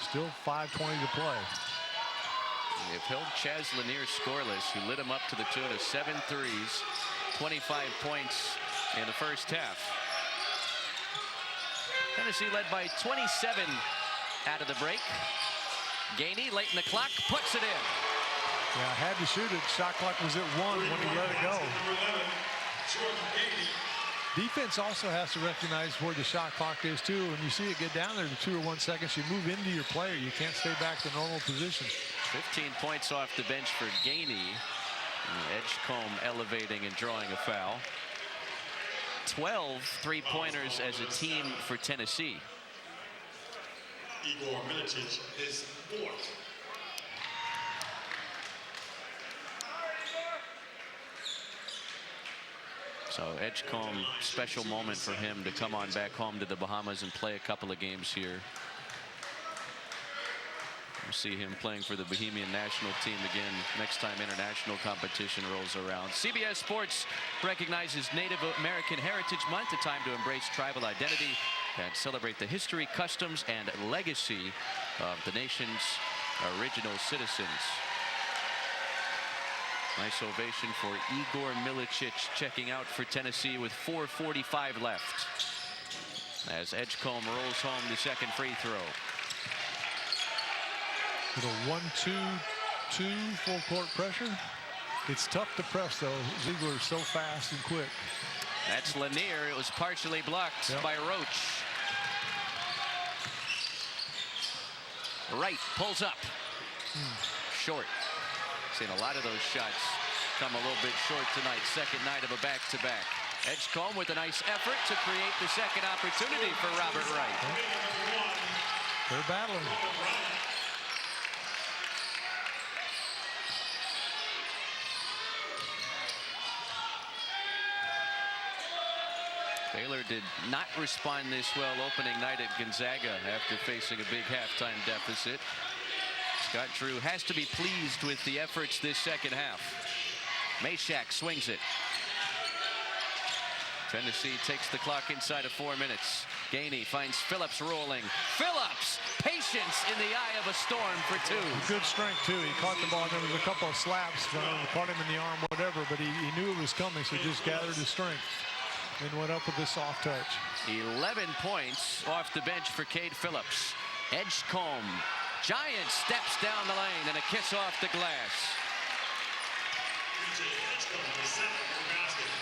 Still 5:20 to play. They've held Chaz Lanier scoreless, who lit him up to the tune of 7 threes, 25 points in the first half. Tennessee led by 27 out of the break. Gainey late in the clock puts it in. Yeah, had to shoot it. Shot clock was at 1 when he let it go. Defense also has to recognize where the shot clock is too. When you see it get down there to 2 or 1 seconds, you move into your player. You can't stay back to normal position. 15 points off the bench for Gainey. Edgecombe elevating and drawing a foul. 12 three-pointers as a team for Tennessee. Igor Milicic is fourth. So Edgecombe, special moment for him to come on back home to the Bahamas and play a couple of games here. We'll see him playing for the Bohemian national team again next time international competition rolls around. CBS Sports recognizes Native American Heritage Month, a time to embrace tribal identity and celebrate the history, customs, and legacy of the nation's original citizens. Nice ovation for Igor Milicic checking out for Tennessee with 4:45 left as Edgecombe rolls home the second free throw. With a 1-2-2 full court pressure. It's tough to press though. Ziegler is so fast and quick. That's Lanier. It was partially blocked by Roach. Wright pulls up. Short. Seen a lot of those shots come a little bit short tonight. Second night of a back-to-back. Edgecombe with a nice effort to create the second opportunity for Robert Wright. They're battling. Baylor did not respond this well opening night at Gonzaga after facing a big halftime deficit. Scott Drew has to be pleased with the efforts this second half. Meshack swings it. Tennessee takes the clock inside of 4 minutes. Gainey finds Phillips rolling. Phillips, patience in the eye of a storm for 2. Good strength too. He caught the ball. There was a couple of slaps. Caught him in the arm, whatever. But he knew it was coming, so just gathered his strength and went up with a soft touch. 11 points off the bench for Cade Phillips. Edgecombe. Giant steps down the lane and a kiss off the glass.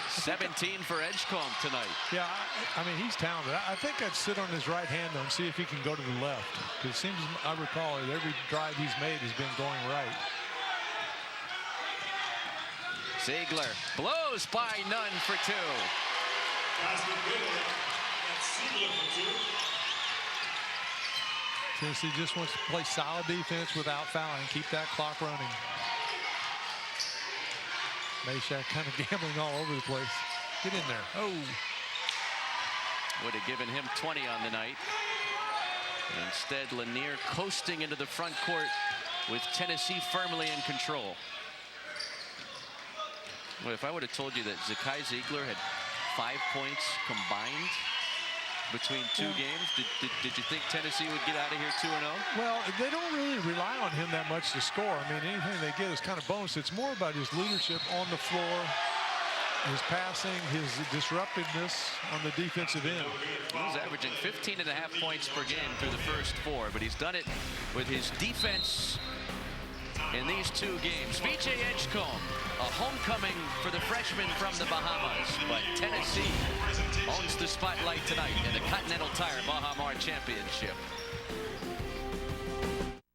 17 for Edgecombe tonight. Yeah, I mean, he's talented. I think I'd sit on his right hand though and see if he can go to the left. Because it seems, I recall, every drive he's made has been going right. Ziegler blows by none for 2. Tennessee just wants to play solid defense without fouling, keep that clock running. Meshack kind of gambling all over the place. Get in there. Oh. Would have given him 20 on the night. Instead, Lanier coasting into the front court with Tennessee firmly in control. Well, if I would have told you that Zakai Ziegler had 5 points combined between two games, did you think Tennessee would get out of here 2-0? Well, they don't really rely on him that much to score. I mean, anything they get is kind of bonus. It's more about his leadership on the floor, his passing, his disruptiveness on the defensive end. He's averaging 15.5 points per game through the first 4, but he's done it with his defense in these 2 games. VJ Edgecombe, a homecoming for the freshman from the Bahamas, but Tennessee owns the spotlight tonight in the Continental Tire Baha Mar Championship.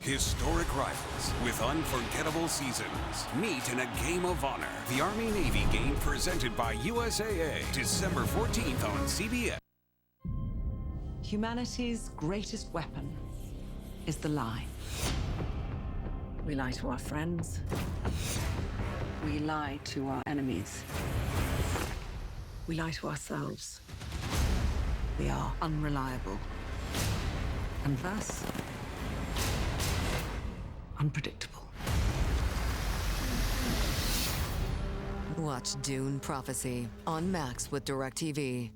Historic rivals with unforgettable seasons meet in a game of honor. The Army-Navy game presented by USAA, December 14th on CBS. Humanity's greatest weapon is the lie. We lie to our friends. We lie to our enemies. We lie to ourselves. We are unreliable. And thus, unpredictable. Watch Dune Prophecy on Max with DirecTV.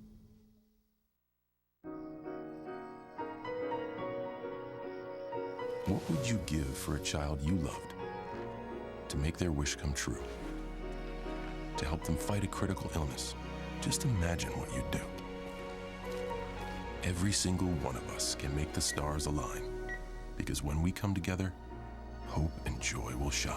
What would you give for a child you loved? To make their wish come true? To help them fight a critical illness? Just imagine what you'd do. Every single one of us can make the stars align, because when we come together, hope and joy will shine.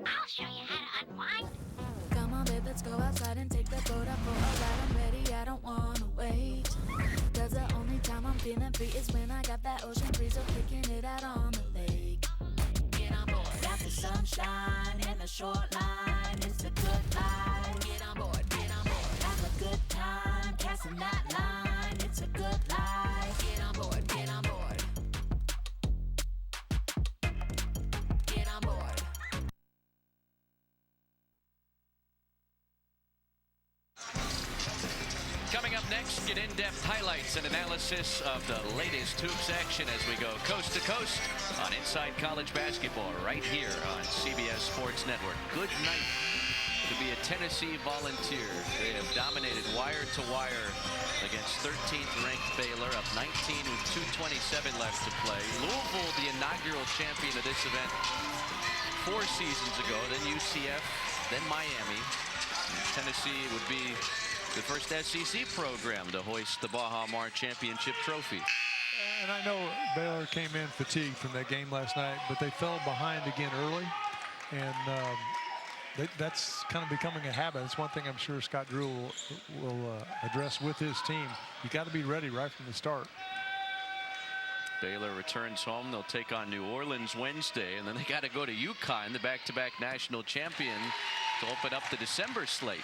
I'll show you how to unwind. Come on, babe, let's go outside and take the boat out for a ride. I'm ready, I don't wanna wait. Cause the only time I'm feeling free is when I got that ocean breeze, so kicking it out on the lake. Get on board. Got the sunshine and the short line. It's a good life. Get on board, get on board. Have a good time, casting that line. It's a good life. Get on board, get on board. Get on board. Coming up next, get in-depth highlights and analysis of the latest hoops action as we go coast to coast on Inside College Basketball right here on CBS Sports Network. Good night to be a Tennessee Volunteer. They have dominated wire to wire against 13th ranked Baylor, up 19 with 2:27 left to play. Louisville, the inaugural champion of this event 4 seasons ago, then UCF, then Miami. Tennessee would be the first SEC program to hoist the Baha Mar Championship trophy. And I know Baylor came in fatigued from that game last night, but they fell behind again early. And that's kind of becoming a habit. It's one thing I'm sure Scott Drew will address with his team. You got to be ready right from the start. Baylor returns home. They'll take on New Orleans Wednesday, and then they got to go to UConn, the back-to-back national champion, to open up the December slate.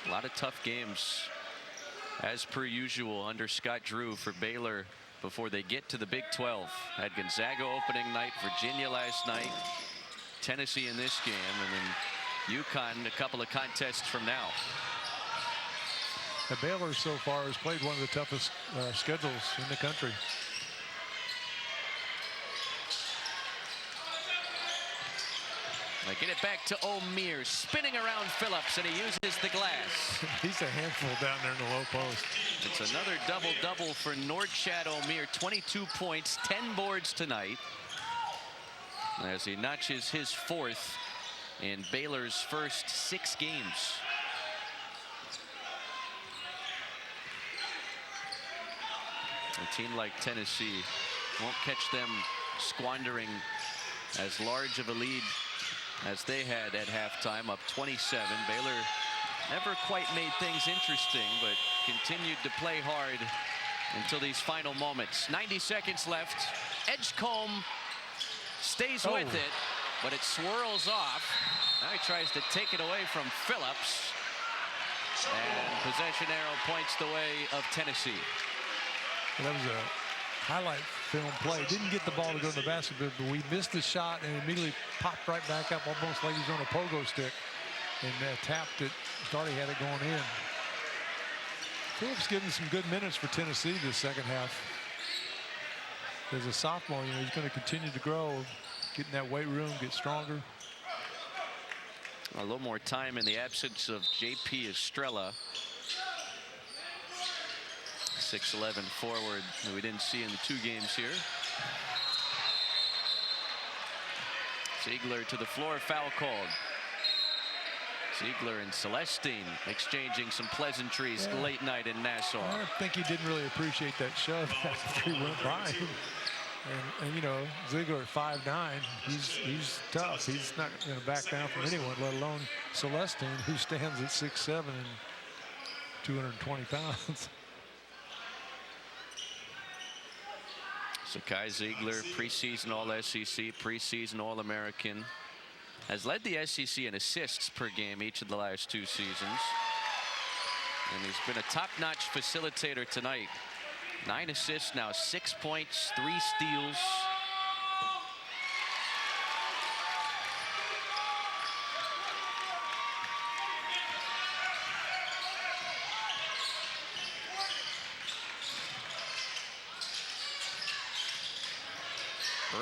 A lot of tough games, as per usual, under Scott Drew for Baylor before they get to the Big 12. Had Gonzaga opening night, Virginia last night, Tennessee in this game, and then UConn a couple of contests from now. The Baylor so far has played one of the toughest schedules in the country. They get it back to O'Meara, spinning around Phillips, and he uses the glass. He's a handful down there in the low post. It's another double-double for Nordchad O'Meara, 22 points, 10 boards tonight, as he notches his 4th in Baylor's first 6 games. A team like Tennessee won't catch them squandering as large of a lead as they had at halftime, up 27. Baylor never quite made things interesting, but continued to play hard until these final moments. 90 seconds left. Edgecombe stays with it, but it swirls off. Now he tries to take it away from Phillips, and possession arrow points the way of Tennessee. That was a highlight film play. Didn't get the ball to go in the basket, but we missed the shot and immediately popped right back up, almost like he's on a pogo stick, and tapped it. Thought he had it going in. Phillips getting some good minutes for Tennessee this second half. As a sophomore, you know, he's going to continue to grow, get in that weight room, get stronger. A little more time in the absence of J.P. Estrella. 6'11" forward that we didn't see in the 2 games here. Ziegler to the floor, foul called. Ziegler and Celestine exchanging some pleasantries late night in Nassau. I think he didn't really appreciate that shove after he went by him. And you know, Ziegler at 5'9", he's tough. He's not going to back down from anyone, let alone Celestine, who stands at 6'7" and 220 pounds. So Kai Ziegler, preseason All-SEC, preseason All-American, has led the SEC in assists per game each of the last 2 seasons. And he's been a top-notch facilitator tonight. 9 assists now, 6 points, 3 steals.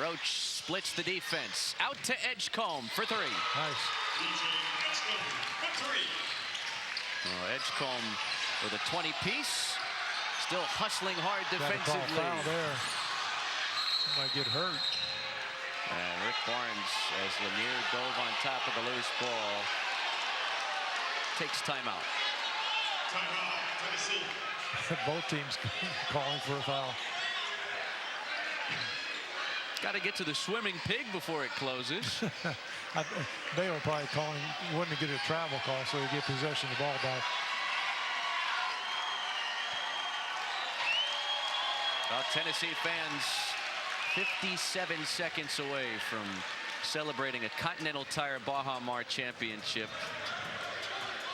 Roach splits the defense. Out to Edgecombe for 3. Nice. Oh, Edgecombe with a 20-piece. Still hustling hard defensively. Foul there. Might get hurt. And Rick Barnes, as Lanier dove on top of the loose ball, takes timeout. Timeout, Tennessee. Both teams calling for a foul. Got to get to the swimming pig before it closes. Baylor probably calling, wouldn't get a travel call, so they get possession of the ball back. Well, Tennessee fans 57 seconds away from celebrating a Continental Tire Baja Mar championship.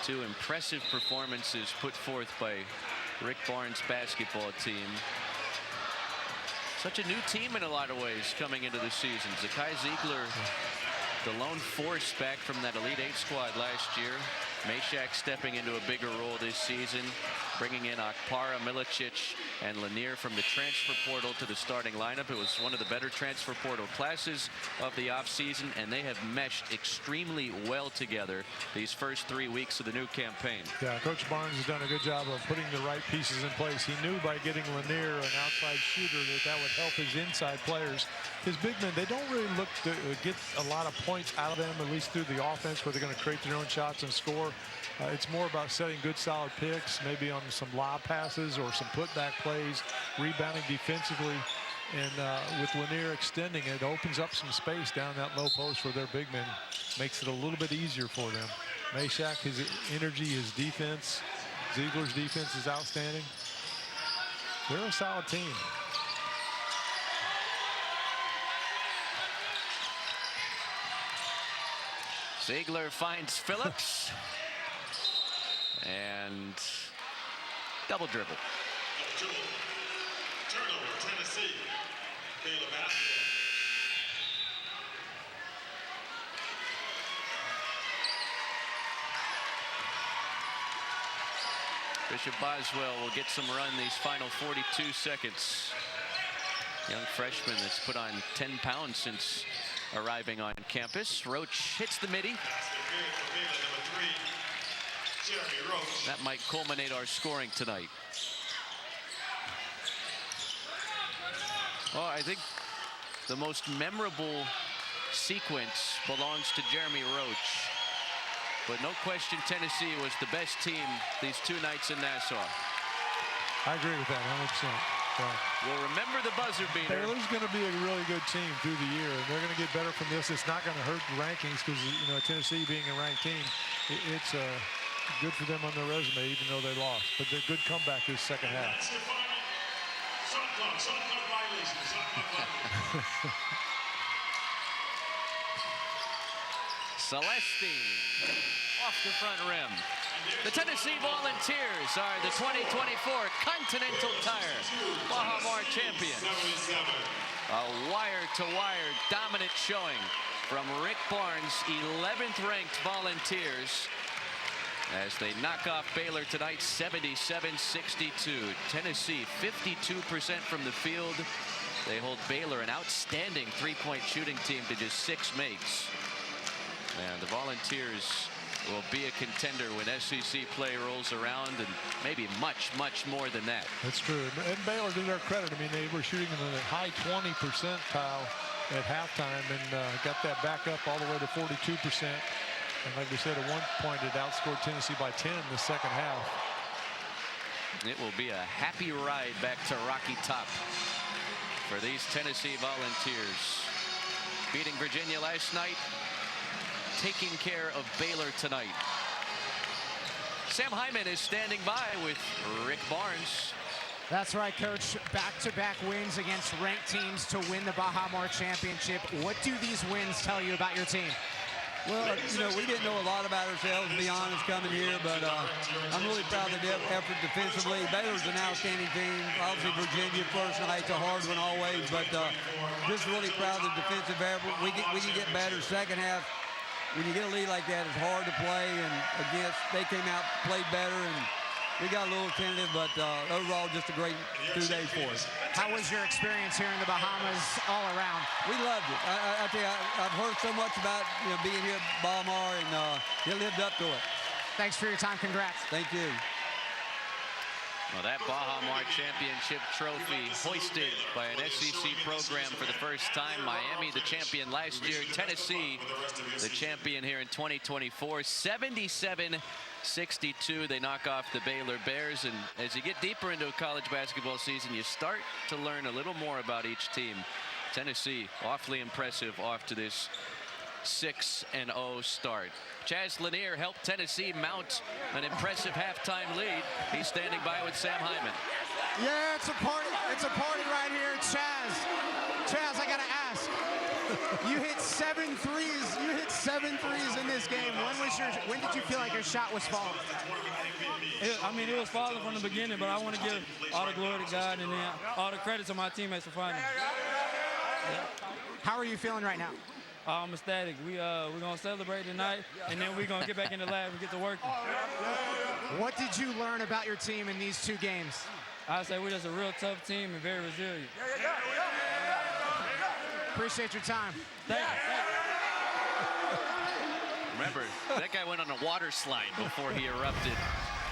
2 impressive performances put forth by Rick Barnes' basketball team. Such a new team in a lot of ways coming into the season. Zakai Ziegler, the lone force back from that Elite 8 squad last year. Meshack stepping into a bigger role this season, bringing in Akpara, Milicic, and Lanier from the transfer portal to the starting lineup. It was one of the better transfer portal classes of the offseason, and they have meshed extremely well together these first 3 weeks of the new campaign. Yeah, Coach Barnes has done a good job of putting the right pieces in place. He knew by getting Lanier, an outside shooter, that would help his inside players. His big men, they don't really look to get a lot of points out of them, at least through the offense, where they're going to create their own shots and score. It's more about setting good, solid picks, maybe on some lob passes or some putback plays, rebounding defensively. And with Lanier extending, it opens up some space down that low post for their big men. Makes it a little bit easier for them. Meshack, his energy, his defense. Ziegler's defense is outstanding. They're a solid team. Ziegler finds Phillips. And double dribble. Turnover, Tennessee. Baylor basketball. Bishop Boswell will get some run these final 42 seconds. Young freshman that's put on 10 pounds since arriving on campus. Roach hits the midi. That might culminate our scoring tonight. Well, I think the most memorable sequence belongs to Jeremy Roach. But no question, Tennessee was the best team these 2 nights in Nassau. I agree with that 100%. Yeah. We'll remember the buzzer beater. Baylor's going to be a really good team through the year, and they're going to get better from this. It's not going to hurt the rankings because, you know, Tennessee being a ranked team, it's good for them on their resume, even though they lost. But they're good comeback this second half. Celestine off the front rim. The Tennessee Volunteers are the 2024 Continental Tire Baja Mar champions. A wire-to-wire dominant showing from Rick Barnes' 11th ranked Volunteers as they knock off Baylor tonight 77-62. Tennessee 52% from the field. They hold Baylor, an outstanding three-point shooting team, to just 6 makes. And the Volunteers will be a contender when SEC play rolls around, and maybe much, much more than that. That's true. And Baylor, to their credit, I mean, they were shooting in the high 20% pile at halftime and got that back up all the way to 42%. And like we said, at one point, it outscored Tennessee by 10 in the second half. It will be a happy ride back to Rocky Top for these Tennessee Volunteers. Beating Virginia last night, taking care of Baylor tonight. Sam Hyman is standing by with Rick Barnes. That's right, Coach. Back-to-back wins against ranked teams to win the Baja Mar Championship. What do these wins tell you about your team? Well, you know, we didn't know a lot about ourselves, to be honest, coming here, but I'm really proud of the effort defensively. Baylor's an outstanding team. Obviously, Virginia first night's a hard one always, but just really proud of the defensive effort. We can get better second half. When you get a lead like that, it's hard to play, and they came out, played better, and we got a little tentative, but overall, just a great 2 days for us. How was your experience here in the Bahamas all around? We loved it. I tell you, I've heard so much about being here at Baja Mar, and it lived up to it. Thanks for your time. Congrats. Thank you. Well, that Baja Mar Championship trophy hoisted by an SEC program for the first time. Miami, the champion last year. Tennessee, the champion here in 2024. 77-62. They knock off the Baylor Bears. And as you get deeper into a college basketball season, you start to learn a little more about each team. Tennessee, awfully impressive off to this 6-0 start. Chaz Lanier helped Tennessee mount an impressive halftime lead. He's standing by with Sam Hyman. Yeah, it's a party. It's a party right here. Chaz, I gotta ask. You hit 7 threes. You hit 7 threes in this game. When did you feel like your shot was falling? It was falling from the beginning, but I want to give all the glory to God and then all the credit to my teammates for finding it. Yeah. How are you feeling right now? I'm ecstatic. We're going to celebrate tonight, and then we're going to get back in the lab and get to work. What did you learn about your team in these 2 games? I'd say we're just a real tough team and very resilient. Appreciate your time. Thank you. Remember, that guy went on a water slide before he erupted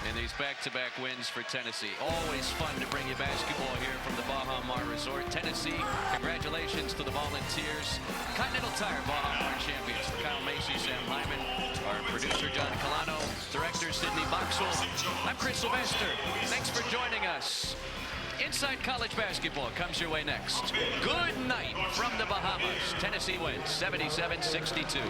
in these back-to-back wins for Tennessee. Always fun to bring you basketball here from the Baja Mar Resort. Tennessee, congratulations to the Volunteers. Continental Tire Baja Mar champions. For Kyle Macy, Sam Hyman, our producer John Colano, director Sidney Boxell. I'm Chris Sylvester. Thanks for joining us. Inside College Basketball comes your way next. Good night from the Bahamas. Tennessee wins 77-62.